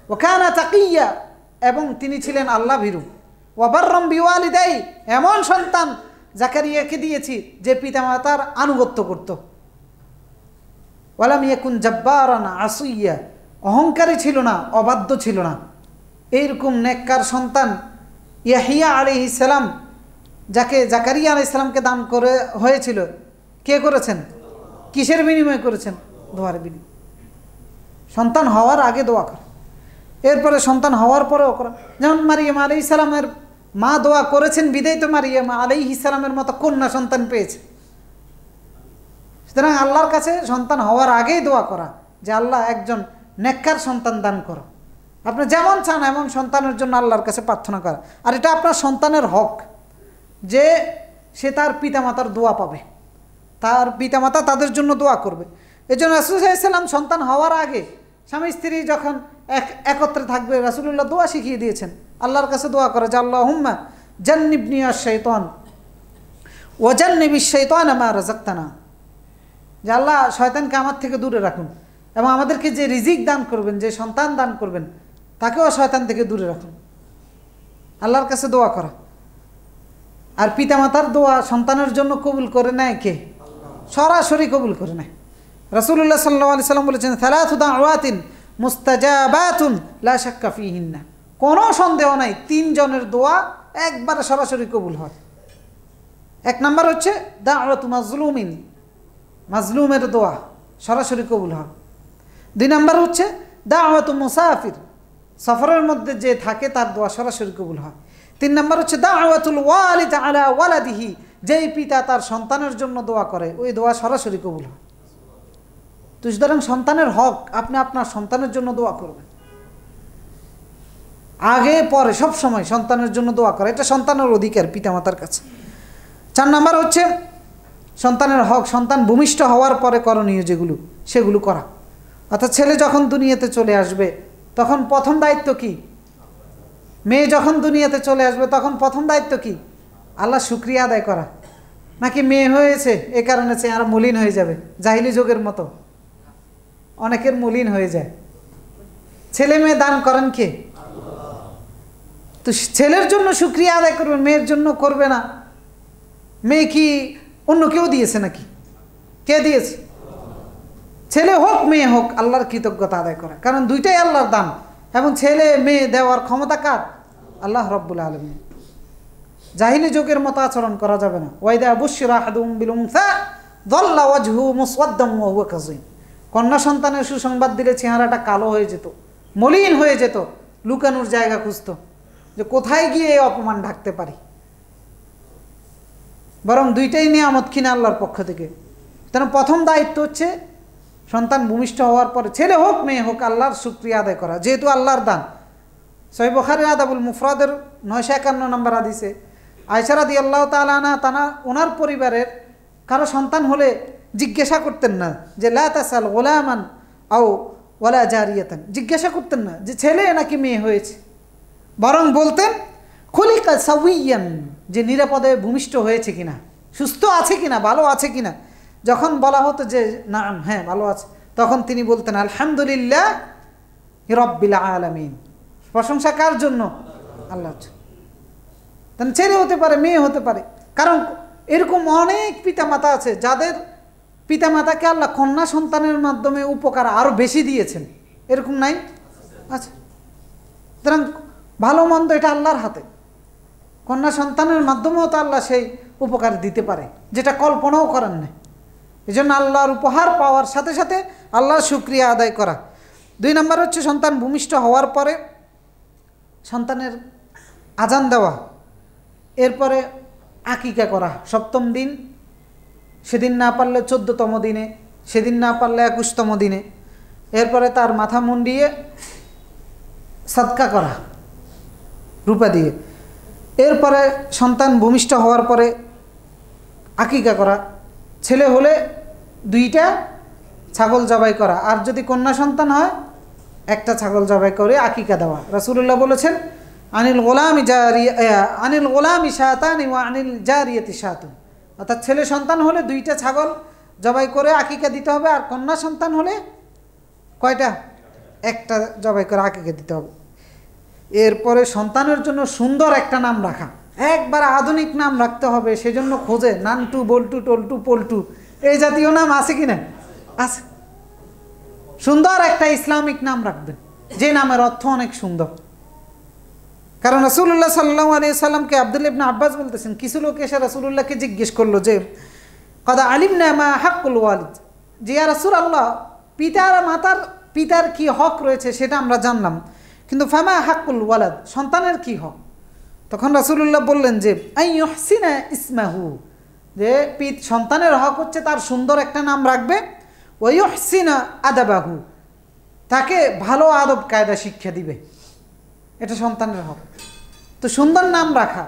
ওয়া কানা তাকিয়া, এবং তিনি ছিলেন আল্লাহ ভীরু, ওয়া বাররাম বিওয়ালিদাই, এমন সন্তান জাকারিয়াকে দিয়েছি যে পিতামাতার আনুগত্য করত। ওয়ালাম ইয়াকুন জাব্বারান আসিয়া, অহংকারী ছিল না, অবাধ্য ছিল না। এইরকম নেককার সন্তান ইয়াহইয়া আলাইহিস সালাম, যাকে জাকারিয়া আলাইহিস সালামকে দান করে হয়েছিল, কে করেছেন? কিসের বিনিময়ে করেছেন? দোয়ার বিনিময়ে। সন্তান হওয়ার আগে দোয়া করে, এরপরে সন্তান হওয়ার পরেও করা। যেমন মারিয়াম আলাইহিস সালামের মা দোয়া করেছেন বিদায় তো মারিয়াম আলাইহিস সালামের মতো কন্যা সন্তান পেয়েছে। সুতরাং আল্লাহর কাছে সন্তান হওয়ার আগেই দোয়া করা যে আল্লাহ একজন নেককার সন্তান দান করো। আপনি যেমন চান এমন সন্তানের জন্য আল্লাহর কাছে প্রার্থনা করা। আর এটা আপনার সন্তানের হক যে সে তার পিতামাতার দোয়া পাবে, তার পিতামাতা তাদের জন্য দোয়া করবে। এই জন্য রাসূল সাল্লাল্লাহু আলাইহি ওয়াসাল্লাম সন্তান হওয়ার আগে স্বামী স্ত্রী যখন একত্রে থাকবে, রাসূলুল্লাহ দোয়া শিখিয়ে দিয়েছেন আল্লাহর কাছে দোয়া করে যে আল্লাহুম্মা জান্নিবনি আশ-শাইতান ওয়া জান্নিবিশ শাইতানা মা রাযাকতানা, যে আল্লাহ শয়তানকে আমার থেকে দূরে রাখুন এবং আমাদেরকে যে রিজিক দান করবেন, যে সন্তান দান করবেন, তাকেও শয়তান থেকে দূরে রাখুন। আল্লাহর কাছে দোয়া করা। আর পিতামাতার দোয়া সন্তানের জন্য কবুল করে নেয় কে? সরাসরি কবুল করে নেয়। রাসূলুল্লাহ সাল্লাল্লাহু আলাইহি সাল্লাম বলেছেন, সালাসু দাওয়াতিন মুস্তাজাবাতুন লা শাক্কা ফিহিন্না, কোনো সন্দেহ নাই 3 জনের দোয়া একবারে সরাসরি কবুল হয়। 1 নাম্বার হচ্ছে দাওয়াতু মাজলুমিন, মাজলুমের দোয়া সরাসরি কবুল হয়। 2 নাম্বার হচ্ছে দাওয়াতু মুসাফির, সফরের মধ্যে যে থাকে তার দোয়া সরাসরি কবুল হয়। 3 নাম্বার হচ্ছে দাওয়াতুল ওয়ালিদ আলা ওয়ালাদিহি, যেই পিতা তার সন্তানের জন্য দোয়া করে ওই দোয়া সরাসরি কবুল হয়। তো সুতরাং সন্তানের হক, আপনি আপনার সন্তানের জন্য দোয়া করবেন, আগে পরে সব সময় সন্তানের জন্য দোয়া করে, এটা সন্তানের অধিকার পিতামাতার কাছে। 4 নাম্বার হচ্ছে সন্তানের হক, সন্তান ভূমিষ্ঠ হওয়ার পরে করণীয় যেগুলো সেগুলো করা। অর্থাৎ ছেলে যখন দুনিয়াতে চলে আসবে তখন প্রথম দায়িত্ব কি? মেয়ে যখন দুনিয়াতে চলে আসবে তখন প্রথম দায়িত্ব কি? আল্লাহ শুকরিয়া আদায় করা। নাকি মেয়ে হয়েছে এ কারণে চেহারা মলিন হয়ে যাবে, জাহিলি যুগের মতো অনেকের মলিন হয়ে যায়। ছেলে মেয়ে দান করেন কে? তো ছেলের জন্য শুকরিয়া আদায় করবেন, মেয়ের জন্য করবে না। মেয়ে কি অন্য কেউ দিয়েছে নাকি? কে দিয়েছে? ছেলে হোক মেয়ে হোক আল্লাহর কৃতজ্ঞতা আদায় করা, কারণ দুইটাই আল্লাহর দান এবং ছেলে মেয়ে দেওয়ার ক্ষমতা কার? আল্লাহ রাব্বুল আলামিন। জাহিলি যুগের মতো আচরণ করা যাবে না। ওয়াইদা বুশরা আহাদুহুম বিল উনসা যাল্লা ওয়াজহুহু মুসওয়াদ্দাম ওয়া হুয়া কাযীম, কন্যা সন্তানের সুসংবাদ দিলে চেহারাটা কালো হয়ে যেত, মলিন হয়ে যেত, লুকানোর জায়গা খুঁজত যে কোথায় গিয়ে এই অপমান ঢাকতে পারি। বরং দুইটাই নিয়ামত কিনা আল্লাহর পক্ষ থেকে। তার প্রথম দায়িত্ব হচ্ছে সন্তান ভূমিষ্ঠ হওয়ার পরে ছেলে হোক মেয়ে হোক আল্লাহর শুকরিয়া আদায় করা, যেহেতু আল্লাহর দান। সহিহ বুখারী আদাবুল মুফরাদের 951 নম্বর হাদিসে আয়েশা রাদিয়াল্লাহু তাআলা আনহা ওনার পরিবারের কারো সন্তান হলে জিজ্ঞাসা করতেন না যে লা তাসাল গোলামান আও ওয়ালা জারিয়াতান, জিজ্ঞাসা করতেন না যে ছেলে নাকি মেয়ে হয়েছে, বরং বলতেন খুলিকা সাউইয়ান, যে নিরাপদে ভূমিষ্ঠ হয়েছে কিনা, সুস্থ আছে কিনা, ভালো আছে কিনা। যখন বলা হতো যে না হ্যাঁ ভালো আছে, তখন তিনি বলতেন আলহামদুলিল্লাহ রাব্বিল আলামিন, প্রশংসা কার জন্য? আল্লাহর জন্য। তাহলে ছেলে হতে পারে মেয়ে হতে পারে, কারণ এরকম অনেক পিতামাতা আছে যাদের পিতামাতাকে আল্লাহ কন্যা সন্তানের মাধ্যমে উপকার আরও বেশি দিয়েছেন, এরকম নাই? আচ্ছা, সুতরাং ভালো মন্দ এটা আল্লাহর হাতে। কন্যা সন্তানের মাধ্যমেও তো আল্লাহ সেই উপকার দিতে পারে, যেটা কল্পনাও করেন না। এই জন্য আল্লাহর উপহার পাওয়ার সাথে সাথে আল্লাহর শুকরিয়া আদায় করা। 2 নম্বর হচ্ছে সন্তান ভূমিষ্ঠ হওয়ার পরে সন্তানের আজান দেওয়া, এরপরে আকিকা করা 7ম দিন, সেদিন না পারলে 14তম দিনে, সেদিন না পারলে 21তম দিনে। এরপরে তার মাথা মুন্ডিয়ে সাদকা করা রূপা দিয়ে। এরপরে সন্তান ভূমিষ্ঠ হওয়ার পরে আকিকা করা, ছেলে হলে 2টা ছাগল জবাই করা, আর যদি কন্যা সন্তান হয় 1টা ছাগল জবাই করে আকিকা দেওয়া। রাসূলুল্লাহ বলেছেন আনিল গোলামি শাতানি ওয়া আনিল জারিয়াতি শাতুন, অর্থাৎ ছেলে সন্তান হলে 2টা ছাগল জবাই করে আকিকা দিতে হবে, আর কন্যা সন্তান হলে কয়টা? 1টা জবাই করে আকিকা দিতে হবে। এরপরে সন্তানের জন্য সুন্দর একটা নাম রাখা, একবার আধুনিক নাম রাখতে হবে, সেজন্য খোঁজে নান্টু, বল্টু, টল্টু, পল্টু, এই জাতীয় নাম আছে কিনা? আছে। সুন্দর একটা ইসলামিক নাম রাখবেন, যে নামের অর্থ অনেক সুন্দর। কারণ রাসূলুল্লাহ সাল্লাল্লাহু আলাইহি সাল্লামকে আব্দুল্লাহ ইবনে আব্বাস বলতেছেন, কিছু লোক এসে রাসূলুল্লাহকে জিজ্ঞেস করলো যে কদ আলিমনা মা হাক্কুল ওয়ালিদ, যে ইয়া রাসূলুল্লাহ পিতার কি হক রয়েছে সেটা আমরা জানলাম, কিন্তু ফামা হাক্কুল ওয়ালাদ, সন্তানের কি হক? তখন রাসূলুল্লাহ বললেন যে আই ইউহসিনা ইসমাহু, যে সন্তানের হক হচ্ছে তার সুন্দর একটা নাম রাখবে, ওয়া ইউহসিনা আদাবাহু, তাকে ভালো আদব কায়দা শিক্ষা দিবে, এটা সন্তানের হক। তো সুন্দর নাম রাখা,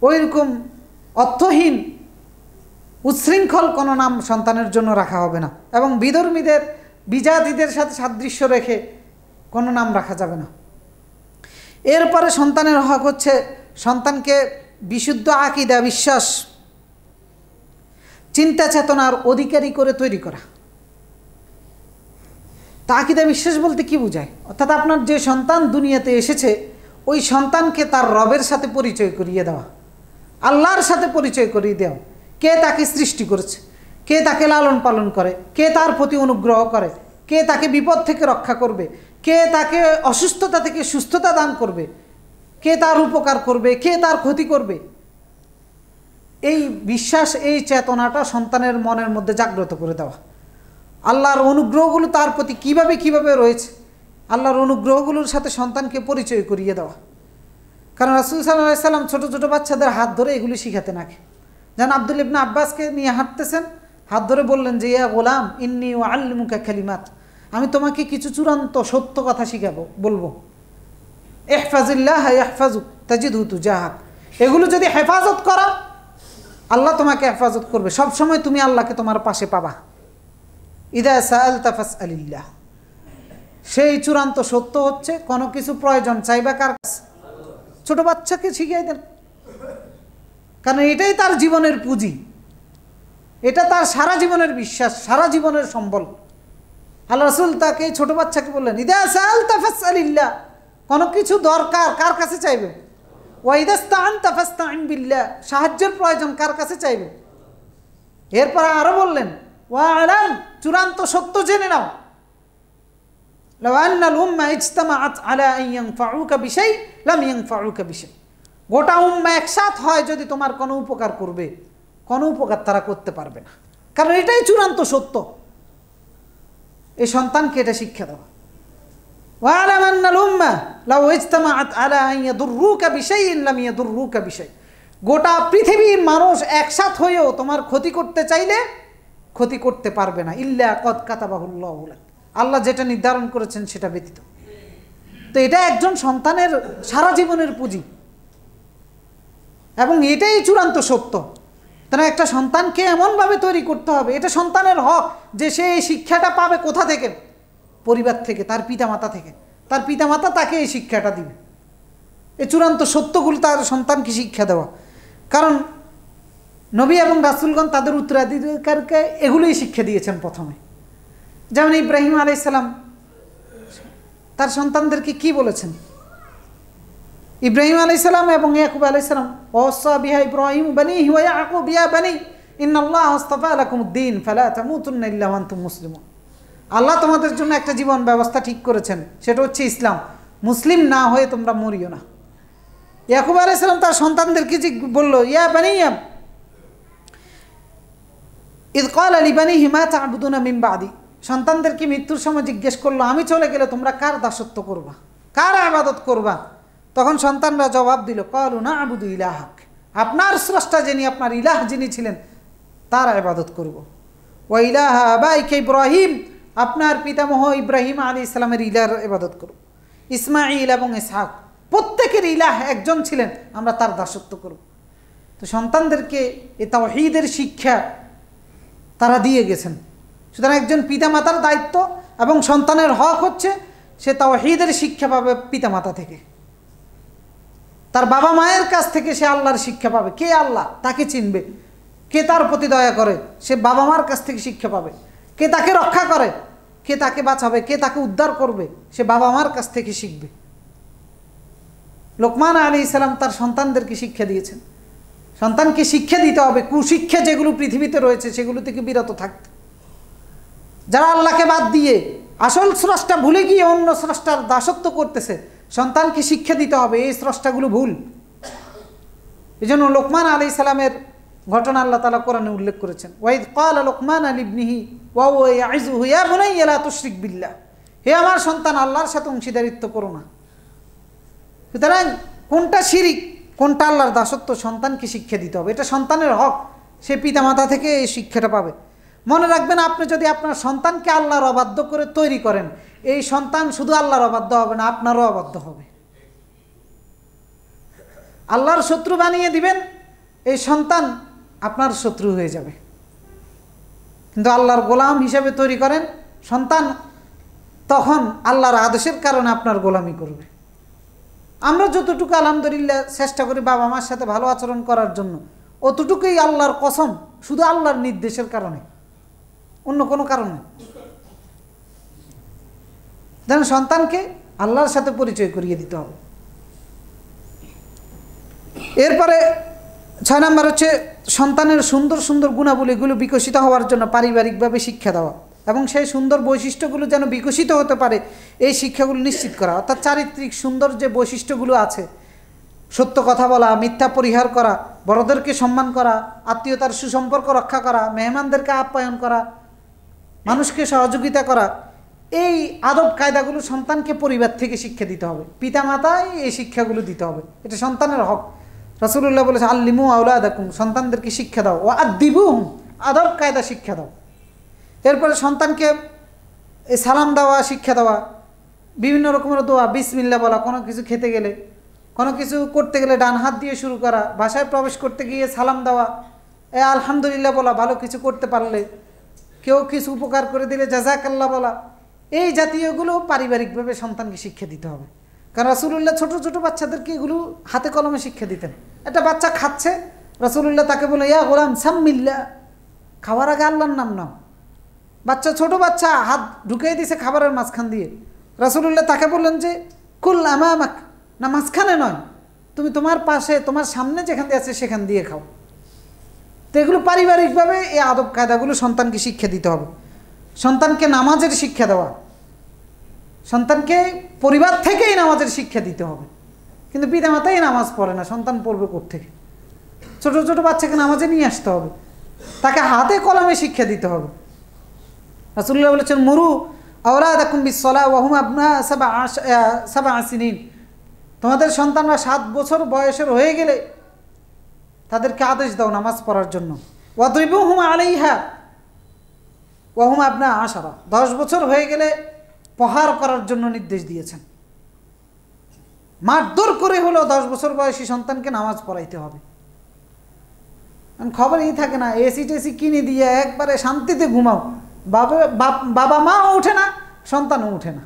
ওইরকম অর্থহীন উচ্ছৃঙ্খল কোনো নাম সন্তানের জন্য রাখা হবে না, এবং বিধর্মীদের বিজাতিদের সাথে সাদৃশ্য রেখে কোনো নাম রাখা যাবে না। এরপরে সন্তানের হক হচ্ছে সন্তানকে বিশুদ্ধ আকীদা, বিশ্বাস, চিন্তা চেতনার অধিকারী করে তৈরি করা। তা আকীদা বিশ্বাস বলতে কি বোঝায়? অর্থাৎ আপনার যে সন্তান দুনিয়াতে এসেছে ওই সন্তানকে তার রবের সাথে পরিচয় করিয়ে দেওয়া, আল্লাহর সাথে পরিচয় করিয়ে দেওয়া, কে তাকে সৃষ্টি করেছে, কে তাকে লালন পালন করে, কে তার প্রতি অনুগ্রহ করে, কে তাকে বিপদ থেকে রক্ষা করবে, কে তাকে অসুস্থতা থেকে সুস্থতা দান করবে, কে তার উপকার করবে, কে তার ক্ষতি করবে। এই বিশ্বাস, এই চেতনাটা সন্তানের মনের মধ্যে জাগ্রত করে দেওয়া। আল্লাহর অনুগ্রহগুলো তার প্রতি কিভাবে কিভাবে রয়েছে, আল্লাহর অনুগ্রহগুলোর সাথে সন্তানকে পরিচয় করিয়ে দেওয়া। কারণ রাসূল সাল্লাল্লাহু আলাইহি সাল্লাম ছোটো ছোটো বাচ্চাদের হাত ধরে এগুলি শিখাতে নাকি। যেন আব্দুল্লাহ ইবনে আব্বাসকে নিয়ে হাঁটতেছেন, হাত ধরে বললেন যে ইয়া গোলাম ইন্নী উআল্লিমুকা কালিমাত, আমি তোমাকে কিছু চূড়ান্ত সত্য কথা শিখাবো, বলবো। ইহফাজিল্লাহ ইয়াহফাজুক তাজিদহু তুজাহাক, এগুলো যদি হেফাজত করা আল্লাহ তোমাকে হেফাজত করবে, সব সময় তুমি আল্লাহকে তোমার পাশে পাবা। ইদা সাআলতা ফাসআলিল্লাহ, সেই চূড়ান্ত সত্য হচ্ছে কোনো কিছু প্রয়োজন চাইবা কার কাছে? ছোট বাচ্চাকে শিখিয়ে দেন, কারণ এটাই তার জীবনের পুঁজি, এটা তার সারা জীবনের বিশ্বাস, সারা জীবনের সম্বল। আল্লাহ রাসূল তাকে ছোট বাচ্চাকে বললেন ইদা সাআলতা ফাসআলিল্লাহ, কোনো কিছু দরকার কার কাছে চাইবে? ওয়া ইদা ইসতাআনতা ফাসতাইন বিল্লাহ, সাহায্যের প্রয়োজন কার কাছে চাইবে? এরপর আরো বললেন ওয়া আলাম, চূড়ান্ত সত্য জেনে নাও, লাউ আন্নাল উম্মাহ ইজতামাআত আলা আন ইয়ানফাউকা বিশাই লাম ইয়ানফাউকা বিশাই, গোটা উম্মাহ একসাথ হয় যদি তোমার কোনো উপকার করবে, কোনো উপকার তারা করতে পারবে না, কারণ এটাই চূড়ান্ত সত্য। এই সন্তানকে এটা শিক্ষা দেওয়া। ওয়া আলাম আন্নাল উম্মাহ লাউ ইজতামাআত আলা আন ইয়াদুররুকা বিশাইইন লাম ইয়াদুররুকা বিশাই, গোটা পৃথিবীর মানুষ একসাথ হয়েও তোমার ক্ষতি করতে চাইলে ক্ষতি করতে পারবে না, ইল্লা কদ কাতাবাহুল্লাহু লাক, আল্লাহ যেটা নির্ধারণ করেছেন সেটা ব্যতীত। তো এটা একজন সন্তানের সারা জীবনের পুঁজি, এবং এটাই চূড়ান্ত সত্য। তারা একটা সন্তানকে এমনভাবে তৈরি করতে হবে, এটা সন্তানের হক যে সে এই শিক্ষাটা পাবে কোথা থেকে? পরিবার থেকে, তার পিতামাতা থেকে। তার পিতামাতা তাকে এই শিক্ষাটা দিবে, এই চূড়ান্ত সত্যগুলো তার সন্তানকে শিক্ষা দেওয়া। কারণ নবী এবং রাসূলগণ তাদের উত্তরাধিকারকে এগুলোই শিক্ষা দিয়েছেন প্রথমে। যেমন ইব্রাহিম আলাইহিস সালাম তার সন্তানদেরকে কি বলেছেন? ইব্রাহিম আলাইহিস সালাম এবং ইয়াকুব আলাইহিস সালাম, ওয়াসা বিহা ইব্রাহিম বানিহি ওয়া ইয়াকুব ইয়া বানি ইন্নাল্লাহা আস্তাফা লাকুমুদ-দীন ফালা তামুতুন্না ইল্লা ওয়া আনতুম মুসলিমুন, আল্লাহ তোমাদের জন্য একটা জীবন ব্যবস্থা ঠিক করেছেন, সেটা হচ্ছে ইসলাম, মুসলিম না হয়ে তোমরা মরিও না। ইয়াকুব আলাইহিস সালাম তার সন্তানদেরকে বলল, ইয়া বানিয়া ইয ক্বালা লিবানিহি মা তা'বুদুনা মিন বা'দি, সন্তানদেরকে মৃত্যুর সময় জিজ্ঞেস করলো, আমি চলে গেলে তোমরা কার দাসত্ব করবা, কার ইবাদত করবা? তখন সন্তানরা জবাব দিল, ক্বালু না'বুদু ইলাহাক, আপনার স্রষ্টা যিনি, আপনার ইলাহ যিনি ছিলেন তার ইবাদত করব। ওয়া ইলাহা আবাইকা ইব্রাহিম, আপনার পিতামহ ইব্রাহিম আলাইহিস সালামের ইলাহর ইবাদত করব। ইসমাঈল এবং ইসহাক প্রত্যেকের ইলাহ একজন ছিলেন, আমরা তার দাসত্ব করব। তো সন্তানদেরকে এই তাওহীদের শিক্ষা তারা দিয়ে গেছেন। সুতরাং একজন পিতামাতার দায়িত্ব এবং সন্তানের হক হচ্ছে সে তাওহীদের শিক্ষা পাবে পিতামাতা থেকে, তার বাবা মায়ের কাছ থেকে সে আল্লাহর শিক্ষা পাবে। কে আল্লাহ তাকে চিনবে, কে তার প্রতি দয়া করে সে বাবা মার কাছ থেকে শিক্ষা পাবে, কে তাকে রক্ষা করে, কে তাকে বাঁচাবে, কে তাকে উদ্ধার করবে সে বাবা মার কাছ থেকে শিখবে। লোকমান আলাইহিস সালাম তার সন্তানদেরকে শিক্ষা দিয়েছেন। সন্তানকে শিক্ষা দিতে হবে কুশিক্ষা যেগুলো পৃথিবীতে রয়েছে সেগুলো থেকে বিরত থাকতে। যারা আল্লাহকে বাদ দিয়ে আসল স্রষ্টা ভুলে গিয়ে অন্য স্রষ্টার দাসত্ব করতেছে, সন্তানকে শিক্ষা দিতে হবে এই স্রষ্টাগুলো ভুল। এই জন্য লোকমান আলাইহিস সালামের ঘটনা আল্লাহ তাআলা কোরআনে উল্লেখ করেছেন, ওয়াইদ ক্বালা লোকমান লিবনিহি ওয়া হুয়া ইয়াইযুহু ইয়া বুনাইয়া লা তুশরিক বিল্লাহ, হে আমার সন্তান আল্লাহর সাথে অংশীদারিত্ব করো না। সুতরাং কোনটা শিরিক কোনটা আল্লাহর দাসত্ব সন্তানকে শিক্ষা দিতে হবে, এটা সন্তানের হক, সে পিতামাতা থেকে এই শিক্ষাটা পাবে। মনে রাখবেন, আপনি যদি আপনার সন্তানকে আল্লাহর অবাধ্য করে তৈরি করেন, এই সন্তান শুধু আল্লাহর অবাধ্য হবে না, আপনারও অবাধ্য হবে। আল্লাহর শত্রু বানিয়ে দিবেন, এই সন্তান আপনার শত্রু হয়ে যাবে। কিন্তু আল্লাহর গোলাম হিসেবে তৈরি করেন সন্তান, তখন আল্লাহর আদেশের কারণে আপনার গোলামি করবে। আমরা যতটুকু আলহামদুলিল্লাহ চেষ্টা করি বাবা মার সাথে ভালো আচরণ করার জন্য, অতটুকুই আল্লাহর কসম শুধু আল্লাহর নির্দেশের কারণে, অন্য কোনো কারণে। যেন সন্তানকে আল্লাহর সাথে পরিচয় করিয়ে দিতে হবে। এরপরে 6 নম্বর হচ্ছে সন্তানের সুন্দর সুন্দর গুণাবলীগুলো বিকশিত হওয়ার জন্য পারিবারিকভাবে শিক্ষা দেওয়া এবং সেই সুন্দর বৈশিষ্ট্যগুলো যেন বিকশিত হতে পারে এই শিক্ষাগুলো নিশ্চিত করা। অর্থাৎ চারিত্রিক সুন্দর যে বৈশিষ্ট্যগুলো আছে, সত্য কথা বলা, মিথ্যা পরিহার করা, বড়দেরকে সম্মান করা, আত্মীয়তার সুসম্পর্ক রক্ষা করা, মেহমানদেরকে আপ্যায়ন করা, মানুষকে সহযোগিতা করা, এই আদব কায়দাগুলো সন্তানকে পরিবার থেকে শিক্ষা দিতে হবে, পিতামাতাই এই শিক্ষাগুলো দিতে হবে, এটা সন্তানের হক। রাসূলুল্লাহ বলেছে, আল্লিমু আওলাদাকুম, সন্তানদেরকে শিক্ষা দাও, ও আদিবুহুম, আদব কায়দা শিক্ষা দাও। এরপরে সন্তানকে এই সালাম দেওয়া শিক্ষা দেওয়া, বিভিন্ন রকমের দোয়া, বিসমিল্লাহ বলা, কোনো কিছু খেতে গেলে, কোনো কিছু করতে গেলে ডান হাত দিয়ে শুরু করা, বাসায় প্রবেশ করতে গিয়ে সালাম দেওয়া, আলহামদুলিল্লাহ বলা, ভালো কিছু করতে পারলে, কেউ কিছু উপকার করে দিলে জাযাকাল্লাহ বলা, এই জাতীয়গুলো পারিবারিকভাবে সন্তানকে শিক্ষা দিতে হবে। কারণ রাসূলুল্লাহ ছোট ছোট বাচ্চাদেরকে এগুলো হাতে কলমে শিক্ষা দিতেন। একটা বাচ্চা খাচ্ছে, রাসূলুল্লাহ তাকে বলে, ইয়া গোলাম সাম্মিল্লাহ, খাওয়ার আগে আল্লাহর নাম নাও। বাচ্চা, ছোট বাচ্চা হাত ঢুকিয়ে দিয়েছে খাবারের মাঝখান দিয়ে, রাসূলুল্লাহ তাকে বললেন যে কুল আমামাক, না মাঝখানে নয়, তুমি তোমার পাশে তোমার সামনে যেখান দিয়ে আছে সেখান দিয়ে খাও। তো এগুলো পারিবারিকভাবে এই আদব কায়দাগুলো সন্তানকে শিক্ষা দিতে হবে। সন্তানকে নামাজের শিক্ষা দেওয়া, সন্তানকে পরিবার থেকেই নামাজের শিক্ষা দিতে হবে। কিন্তু পিতামাতাই নামাজ পড়ে না, সন্তান পড়বে কোত্থেকে? ছোট ছোট বাচ্চাকে নামাজে নিয়ে আসতে হবে, তাকে হাতে কলমে শিক্ষা দিতে হবে। রাসূলুল্লাহ বলেছেন, মুরু আওলাদাকুম বিসসালাহ ওয়া হুম আবনা সাবআ সিনিন, তোমাদের সন্তানরা 7 বছর বয়সের হয়ে গেলে তাদেরকে আদেশ দাও নামাজ পড়ার জন্য। ওয়াদরিবুহুম আলাইহা ওয়া হুম আবনা 10, 10 বছর হয়ে গেলে প্রহার করার জন্য নির্দেশ দিয়েছেন। মারধর করে হলেও 10 বছর বয়সী সন্তানকে নামাজ পড়াইতে হবে। খবরই থাকে না, এসি টেসি কিনে দিয়ে একবারে শান্তিতে ঘুমাও, বাবা মাও ওঠে না, সন্তানও ওঠে না।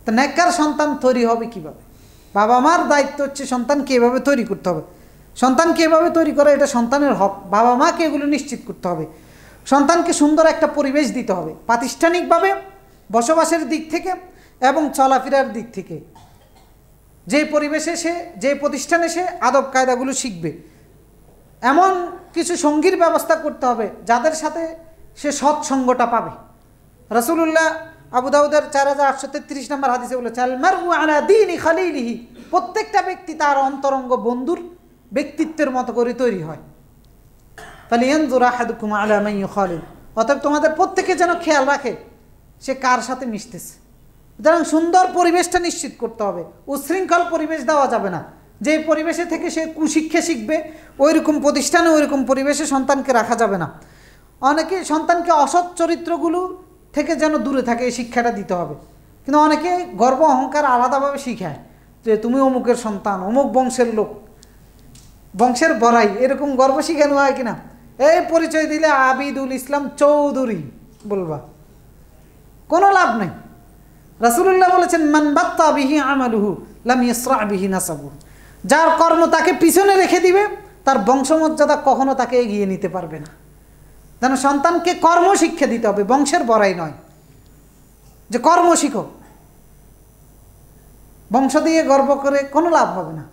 তো নেককার সন্তান তৈরি হবে কিভাবে? বাবা মার দায়িত্ব হচ্ছে সন্তানকে এভাবে তৈরি করতে হবে। সন্তানকে এভাবে তৈরি করা এটা সন্তানের হক, বাবা মাকে এগুলো নিশ্চিত করতে হবে। সন্তানকে সুন্দর একটা পরিবেশ দিতে হবে, প্রাতিষ্ঠানিকভাবে বসবাসের দিক থেকে এবং চলাফেরার দিক থেকে। যে পরিবেশে সে, যে প্রতিষ্ঠানে সে আদব কায়দাগুলো শিখবে, এমন কিছু সঙ্গীর ব্যবস্থা করতে হবে যাদের সাথে সে সৎসঙ্গটা পাবে। রাসূলুল্লাহ আবু দাউদের 4833 নম্বর হাদিসে বলেছে, আল মারউ আলা দীনি খালিলিহি প্রত্যেকটা ব্যক্তি তার অন্তরঙ্গ বন্ধুর ব্যক্তিত্বের মতো করে তৈরি হয়। ফালিয়ানজুর আহাদুকুম আলা মান ইউখালিল, অতএব তোমাদের প্রত্যেকে যেন খেয়াল রাখে সে কার সাথে মিশতেছে। সুতরাং সুন্দর পরিবেশটা নিশ্চিত করতে হবে, উশৃঙ্খল পরিবেশ দেওয়া যাবে না। যে পরিবেশে থেকে সে কুশিক্ষা শিখবে ওইরকম প্রতিষ্ঠানে ওইরকম পরিবেশে সন্তানকে রাখা যাবে না। অনেকে সন্তানকে অসৎ চরিত্রগুলো থেকে যেন দূরে থাকে এই শিক্ষাটা দিতে হবে। কিন্তু অনেকে গর্ব অহংকার আলাদাভাবে শিখায় যে তুমি অমুকের সন্তান, অমুক বংশের লোক, বংশের বড়াই, এরকম গর্ব শিখানো হয় কিনা। এই পরিচয় দিলে আবিদুল ইসলাম চৌধুরী বলবা, কোনো লাভ নেই। রাসূলুল্লাহ বলেছেন মান বাত্তা বিহি আমালুহু লাম ইয়াসরা বিহি নাসাবু, যার কর্ম তাকে পিছনে রেখে দিবে তার বংশমর্যাদা কখনো তাকে এগিয়ে নিতে পারবে না। যেন সন্তানকে কর্ম শিক্ষা দিতে হবে, বংশের বড়াই নয় যে কর্ম শিখো। বংশ দিয়ে গর্ব করে কোনো লাভ হবে না,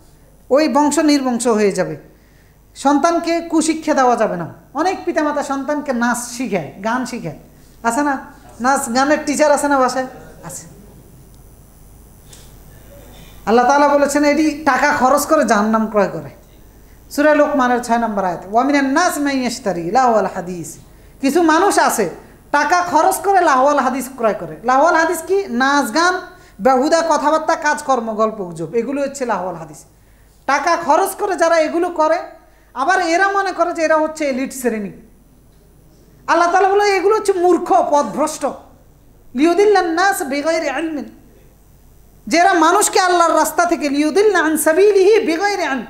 ওই বংশ নির্বংশ হয়ে যাবে। সন্তানকে কুশিক্ষা দেওয়া যাবে না। অনেক পিতামাতা সন্তানকে নাচ শিখায়, গান শিখায়, আছে না? নাচ গানের টিচার আছে না বাসায়? আছে। আল্লাহ তাআলা বলেছেন এটি টাকা খরচ করে জাহান্নাম ক্রয় করে। সূরা লোকমানের 6 নম্বর আয়াত, ওয়া মিনান নাস মান ইয়াশতারি লাহওয়াল হাদিস, কিছু মানুষ আছে টাকা খরচ করে লাহওয়াল হাদিস ক্রয় করে। লাহওয়াল হাদিস কি? নাচ গান, বেহুদা কথাবার্তা, কাজকর্ম, গল্প গুজব, এগুলো হচ্ছে লাহওয়াল হাদিস। টাকা খরচ করে যারা এগুলো করে, আবার এরা মনে করে যে এরা হচ্ছে এলিট শ্রেণী। আল্লাহ তাআলা বলে এগুলো হচ্ছে মূর্খ, পথভ্রষ্ট। লিউদিল্লান নাস বিগাইরি ইলমিন, যারা মানুষকে আল্লাহর রাস্তা থেকে লিউদিল্লা আন সাবিলিহি বিগাইরি ইলম,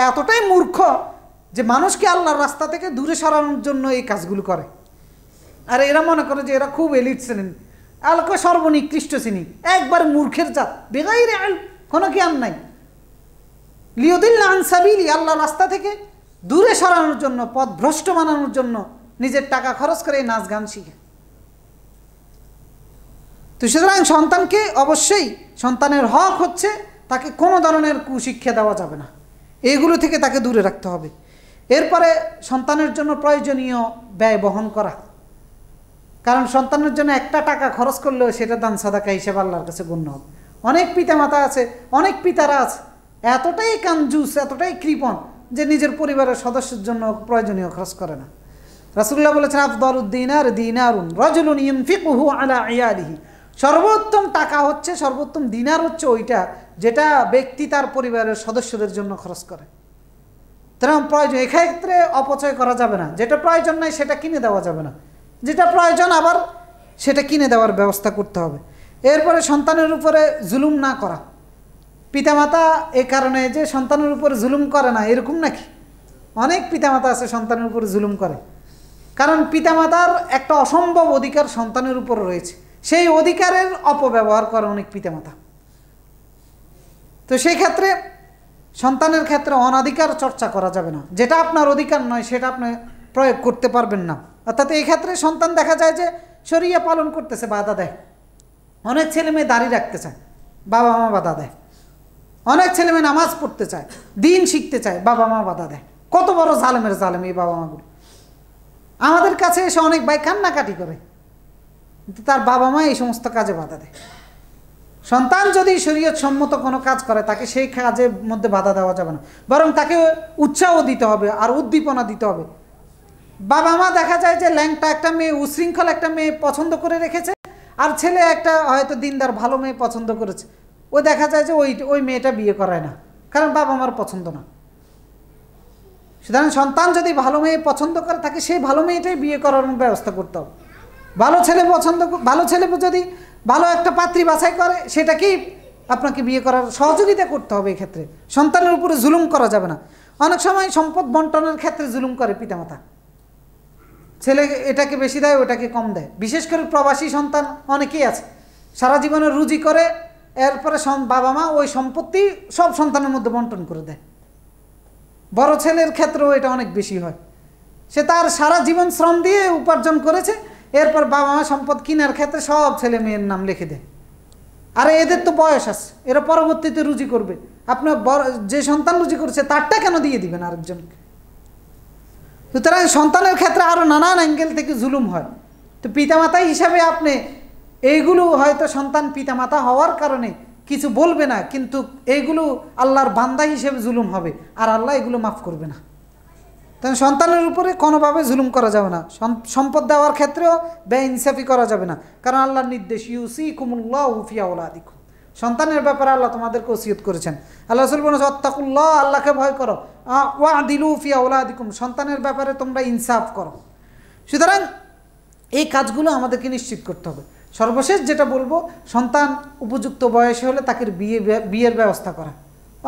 এতটাই মূর্খ যে মানুষকে আল্লাহর রাস্তা থেকে দূরে সরানোর জন্য এই কাজগুলো করে। আর এরা মনে করে যে এরা খুব এলিট শ্রেণী, আল্লাহকে সর্বনিকৃষ্ট শ্রেণী, একবার মূর্খের জাত, বিগাইরি ইলম, কোনো জ্ঞান নাই। লিউদিল্লা আন সাবিলি, আল্লাহর রাস্তা থেকে দূরে সরানোর জন্য, পথ ভ্রষ্ট বানানোর জন্য নিজের টাকা খরচ করে এই নাচ গান শিখে। তো সুতরাং সন্তানকে অবশ্যই, সন্তানের হক হচ্ছে তাকে কোনো ধরনের কুশিক্ষা দেওয়া যাবে না, এইগুলো থেকে তাকে দূরে রাখতে হবে। এরপরে সন্তানের জন্য প্রয়োজনীয় ব্যয় বহন করা, কারণ সন্তানের জন্য একটা টাকা খরচ করলেও সেটা দান সাদাকা হিসেবে আল্লাহর কাছে গণ্য হবে। অনেক পিতামাতা আছে, অনেক পিতারা আছে এতটাই কাঞ্জুস, এতটাই কৃপণ যে নিজের পরিবারের সদস্যের জন্য প্রয়োজনীয় খরচ করে না। রাসূলুল্লাহ বলেছেন আফদালুদ দিনার দিনারুন রাজুলুন ইউনফিকুহু আলা ইয়ালিহি, সর্বোত্তম টাকা হচ্ছে, সর্বোত্তম দিনার হচ্ছে ওইটা যেটা ব্যক্তি তার পরিবারের সদস্যদের জন্য খরচ করে। তেমন প্রয়োজন, এক্ষেত্রে অপচয় করা যাবে না। যেটা প্রয়োজন নাই সেটা কিনে দেওয়া যাবে না, যেটা প্রয়োজন আবার সেটা কিনে দেওয়ার ব্যবস্থা করতে হবে। এরপরে সন্তানের উপরে জুলুম না করা। পিতামাতা এ কারণে যে সন্তানের উপরে জুলুম করে না এরকম নাকি? অনেক পিতামাতা আছে সন্তানের উপরে জুলুম করে, কারণ পিতামাতার একটা অসম্ভব অধিকার সন্তানের উপর রয়েছে, সেই অধিকারের অপব্যবহার করে অনেক পিতামাতা। তো সেই ক্ষেত্রে সন্তানের ক্ষেত্রে অনাধিকার চর্চা করা যাবে না, যেটা আপনার অধিকার নয় সেটা আপনি প্রয়োগ করতে পারবেন না। অর্থাৎ এই ক্ষেত্রে সন্তান দেখা যায় যে শরিয়া পালন করতেছে, বাধা দেয়। অনেক ছেলে মেয়ে দাড়ি রাখতে চায়, বাবা মা বাধা দেয়। অনেক ছেলে মেয়ে নামাজ পড়তে চায়, দিন শিখতে চায়, বাবা মা বাধা দেয়। কত বড় জালেমের জালেম এই বাবা মাগুলো। আমাদের কাছে এসে অনেক ভাই কান্নাকাটি করে, কিন্তু তার বাবা মা এই সমস্ত কাজে বাধা দেয়। সন্তান যদি শরীয়ত সম্মত কোনো কাজ করে তাকে সেই কাজের মধ্যে বাধা দেওয়া যাবে না, বরং তাকে উৎসাহ দিতে হবে আর উদ্দীপনা দিতে হবে। বাবা মা দেখা যায় যে ল্যাংটা একটা মেয়ে, উশৃঙ্খল একটা মেয়ে পছন্দ করে রেখেছে, আর ছেলে একটা হয়তো দিনদার ভালো মেয়ে পছন্দ করেছে, ওই দেখা যায় যে ওই মেয়েটা বিয়ে করায় না, কারণ বাবা মার পছন্দ না। সুতরাং সন্তান যদি ভালো মেয়ে পছন্দ করে তাকে সেই ভালো মেয়েটাই বিয়ে করার ব্যবস্থা করতে হবে। ভালো ছেলে যদি ভালো একটা পাত্রী বাছাই করে সেটাকেই আপনাকে বিয়ে করার সহযোগিতা করতে হবে। এক্ষেত্রে সন্তানের উপরে জুলুম করা যাবে না। অনেক সময় সম্পদ বন্টনের ক্ষেত্রে জুলুম করে পিতামাতা, ছেলে এটাকে বেশি দেয় ওটাকে কম দেয়। বিশেষ করে প্রবাসী সন্তান অনেকেই আছে, সারা জীবনের রুজি করে, এরপরে বাবা মা ওই সম্পত্তি সব সন্তানের মধ্যে বন্টন করে দেয়। বড় ছেলের ক্ষেত্রেও এটা অনেক বেশি হয়, সে তার সারা জীবন শ্রম দিয়ে উপার্জন করেছে, এরপর বাবা মা সম্পদ কেনার ক্ষেত্রে সব ছেলে মেয়ের নাম লিখে দেয়। আরে এদের তো বয়স আছে, এরা পরবর্তীতে রুজি করবে, আপনার যে সন্তান রুজি করেছে তারটা কেন দিয়ে দিবেন আরেকজনকে? সুতরাং সন্তানের ক্ষেত্রে আরও নানান অ্যাঙ্গেল থেকে জুলুম হয়। তো পিতামাতা হিসাবে আপনি এইগুলো হয়তো সন্তান পিতামাতা হওয়ার কারণে কিছু বলবে না, কিন্তু এইগুলো আল্লাহর বান্দা হিসেবে জুলুম হবে, আর আল্লাহ এগুলো মাফ করবে না। তাই সন্তানের উপরে কোনোভাবে জুলুম করা যাবে না, সম্পদ দেওয়ার ক্ষেত্রেও বেইনসাফি করা যাবে না, কারণ আল্লাহর নির্দেশ ইউসিকুমুল্লাহু ফি আওলাদিকুম, সন্তানের ব্যাপারে আল্লাহ তোমাদেরকে ওসিয়ত করেছেন। আল্লাহ রাসূল বলেছেন ওয়াত্তাকুল্লাহ, আল্লাহকে ভয় করো, ওয়াদিলু ফি আওলাদিকুম, সন্তানের ব্যাপারে তোমরা ইনসাফ করো। সুতরাং এই কাজগুলো আমাদেরকে নিশ্চিত করতে হবে। সর্বশেষ যেটা বলবো, সন্তান উপযুক্ত বয়সে হলে তাকে বিয়ের ব্যবস্থা করা।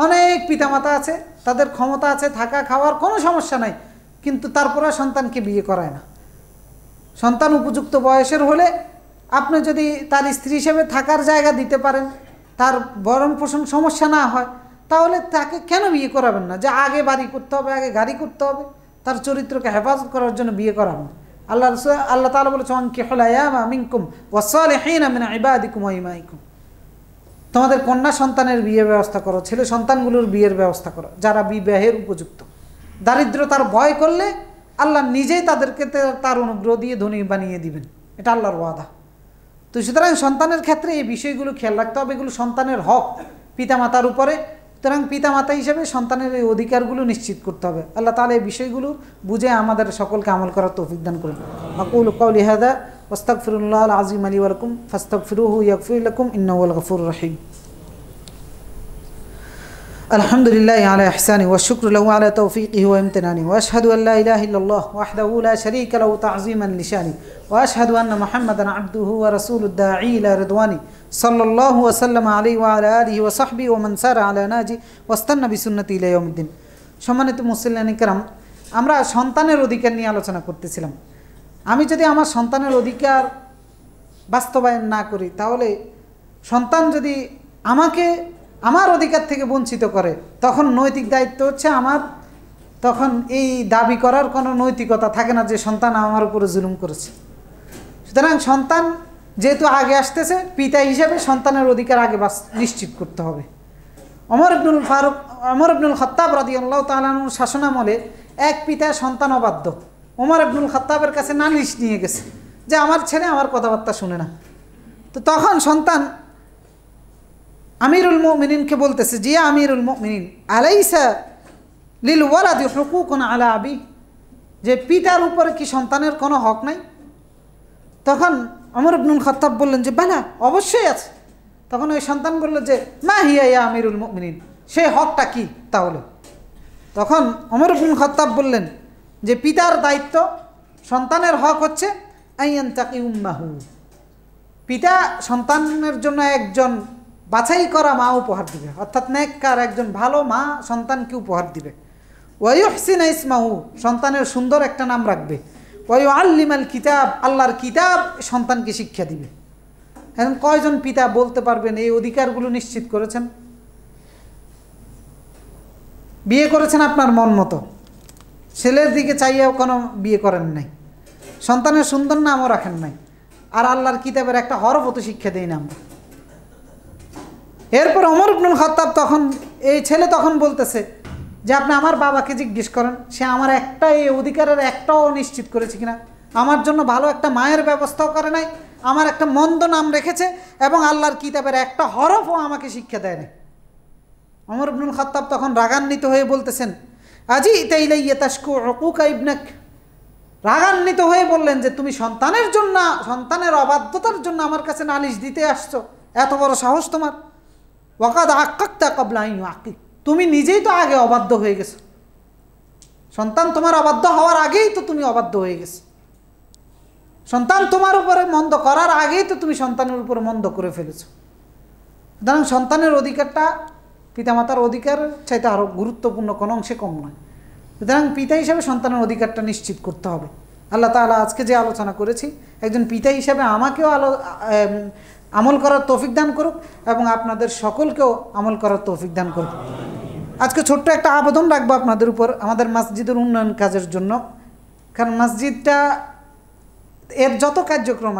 অনেক পিতামাতা আছে, তাদের ক্ষমতা আছে, থাকা খাওয়ার কোনো সমস্যা নাই, কিন্তু তারপরে সন্তানকে বিয়ে করায় না। সন্তান উপযুক্ত বয়সের হলে আপনি যদি তার স্ত্রী হিসেবে থাকার জায়গা দিতে পারেন, তার ভরণ পোষণ সমস্যা না হয়, তাহলে তাকে কেন বিয়ে করাবেন না? যে আগে বাড়ি করতে হবে, আগে গাড়ি করতে হবে, তার চরিত্রকে হেফাজত করার জন্য বিয়ে করাবেন। আল্লাহ তাআলা বলেছেন আনকিহুল আয়ামা মিনকুম ওয়াস-সালিহিনা মিন ইবাদিকুম ওয়া ইমাইকুম, তোমাদের কন্যা সন্তানের বিয়ের ব্যবস্থা করো, ছেলে সন্তানগুলোর বিয়ের ব্যবস্থা করো যারা বিবাহের উপযুক্ত। দারিদ্রতার ভয় করলে আল্লাহ নিজেই তাদেরকে তার অনুগ্রহ দিয়ে ধনী বানিয়ে দিবেন, এটা আল্লাহর ওয়াদা। তো সুতরাং সন্তানের ক্ষেত্রে এই বিষয়গুলো খেয়াল রাখতে হবে, এগুলো সন্তানের হক পিতামাতার উপরে। সুতরাং পিতামাতা হিসেবে সন্তানের এই অধিকারগুলো নিশ্চিত করতে হবে। আল্লাহ তাআলা এই বিষয়গুলো বুঝে আমাদের সকলকে আমল করার তৌফিক দান করুন। আকুলু কওলি হাযা ওয়াস্তাগফিরুল্লাহাল আযীম লি ওয়া লাকুম ফাস্তাগফিরুহু ইয়াগফির লাকুম ইন্নাহু হুয়াল গফুরুর রহিম। আলহামদুলিল্লাহি আলা ইহসানি ওয়া শুকরু লাহু আলা তাওফীকিহি ওয়া ইমতিনানি ওয়া আশহাদু আল লা ইলাহা ইল্লাল্লাহ ওয়াহদাহু লা শারীকা লাহু তা'যীমান লিশানি ওয়া আশহাদু আন্না মুহাম্মাদান আবদুহু ওয়া রাসূলুদ দাঈ ইলা রিদওয়ানি সাল্লাল্লাহু ওয়া সাল্লামা আলাইহি ওয়া আলা আলিহি ওয়া সাহবিহি ওয়া মান সারা আলা নাজি ওয়াস্তান্না বিসুন্নতি ইলা ইয়াউমিদ্দিন। সম্মানিত মুসলিমিন কিরাম, আমরা সন্তানের অধিকার নিয়ে আলোচনা করতেছিলাম। আমি যদি আমার সন্তানের অধিকার বাস্তবায়ন না করি, তাহলে সন্তান যদি আমাকে আমার অধিকার থেকে বঞ্চিত করে, তখন নৈতিক দায়িত্ব হচ্ছে আমার, তখন এই দাবি করার কোনো নৈতিকতা থাকে না যে সন্তান আমার উপরে জুলুম করেছে। সুতরাং সন্তান যেহেতু আগে আসতেছে, পিতা হিসেবে সন্তানের অধিকার আগে নিশ্চিত করতে হবে। ওমর ইবনুল খাত্তাব রাদিয়াল্লাহু তাআলা আনহুর শাসনামলে এক পিতা সন্তান অবাধ্য ওমর ইবনুল খাত্তাবের কাছে নালিশ নিয়ে গেছে যে আমার ছেলে আমার কথাবার্তা শুনে না। তো তখন সন্তান আমিরুল মুমিনিনকে বলতেছে, জি আমিরুল মুমিনিন, আলাইসা লিল ওয়ালাদি হুকুকুন আলা আবি, যে পিতার উপরে কি সন্তানের কোনো হক নাই? তখন ওমর ইবনুল খাত্তাব বললেন যে বালা, অবশ্যই আছে। তখন ওই সন্তান বলল যে মা হিয়া ইয়া আমিরুল মুমিনিন, সেই হকটা কি তাহলে? তখন ওমর ইবনুল খাত্তাব বললেন যে পিতার দায়িত্ব, সন্তানের হক হচ্ছে আইয়ান্তাকি উম্মাহু, পিতা সন্তানের জন্য একজন বাছাই করা মা উপহার দিবে, অর্থাৎ নেককার একজন ভালো মা সন্তানকে উপহার দিবে। ওয়াইহসিনা ইসমাহু, সন্তানের সুন্দর একটা নাম রাখবে। ওয়াইউআল্লিমাল কিতাব, আল্লাহর কিতাব সন্তানকে শিক্ষা দিবে। এখন কয়জন পিতা বলতে পারবেন এই অধিকারগুলো নিশ্চিত করেছেন? বিয়ে করেছেন আপনার মন মতো, ছেলের দিকে চাইয়াও কোনো বিয়ে করেন নাই, সন্তানের সুন্দর নামও রাখেন নাই, আর আল্লাহর কিতাবের একটা হরফত শিক্ষা দেই না আমরা। এরপর ওমর ইবনুল খাত্তাব তখন, এই ছেলে তখন বলতেছে যে আপনি আমার বাবাকে জিজ্ঞেস করেন, সে আমার একটা এই অধিকারের একটাও নিশ্চিত করেছে কিনা, আমার জন্য ভালো একটা মায়ের ব্যবস্থাও করে নাই, আমার একটা মন্দ নাম রেখেছে, এবং আল্লাহর কিতাবের একটা হরফও আমাকে শিক্ষা দেয় না। ওমর ইবনুল খাত্তাব তখন রাগান্বিত হয়ে বলতেছেন, আজি ইতাইলাইয়া তাশকু উকুকা ইবনাক, রাগান্বিত হয়ে বললেন যে তুমি সন্তানের জন্য, সন্তানের অবাধ্যতার জন্য আমার কাছে নালিশ দিতে আসছো, এত বড় সাহস তোমার? ওয়াকাদ আক্কাকতা ক্বাবলা আন ইউআক্কিক, তুমি নিজেই তো আগে অবাধ্য হয়ে গেছো, সন্তান তোমার অবাধ্য হওয়ার আগেই তো তুমি অবাধ্য হয়ে গেছো, সন্তান তোমার উপরে মন্দ করার আগেই তো তুমি সন্তানের উপরে মন্দ করে ফেলেছো। সুতরাং সন্তানের অধিকারটা পিতামাতার অধিকার চাইতে আরও গুরুত্বপূর্ণ, কোনো অংশে কম নয়। সুতরাং পিতা হিসেবে সন্তানের অধিকারটা নিশ্চিত করতে হবে। আল্লাহ তাআলা আজকে যে আলোচনা করেছি, একজন পিতা হিসেবে আমাকেও আমল করার তৌফিক দান করুক, এবং আপনাদের সকলকেও আমল করার তৌফিক দান করুক। আজকে ছোট্ট একটা আবেদন রাখবো আপনাদের উপর, আমাদের মসজিদের উন্নয়ন কাজের জন্য, কারণ মসজিদটা এর যত কার্যক্রম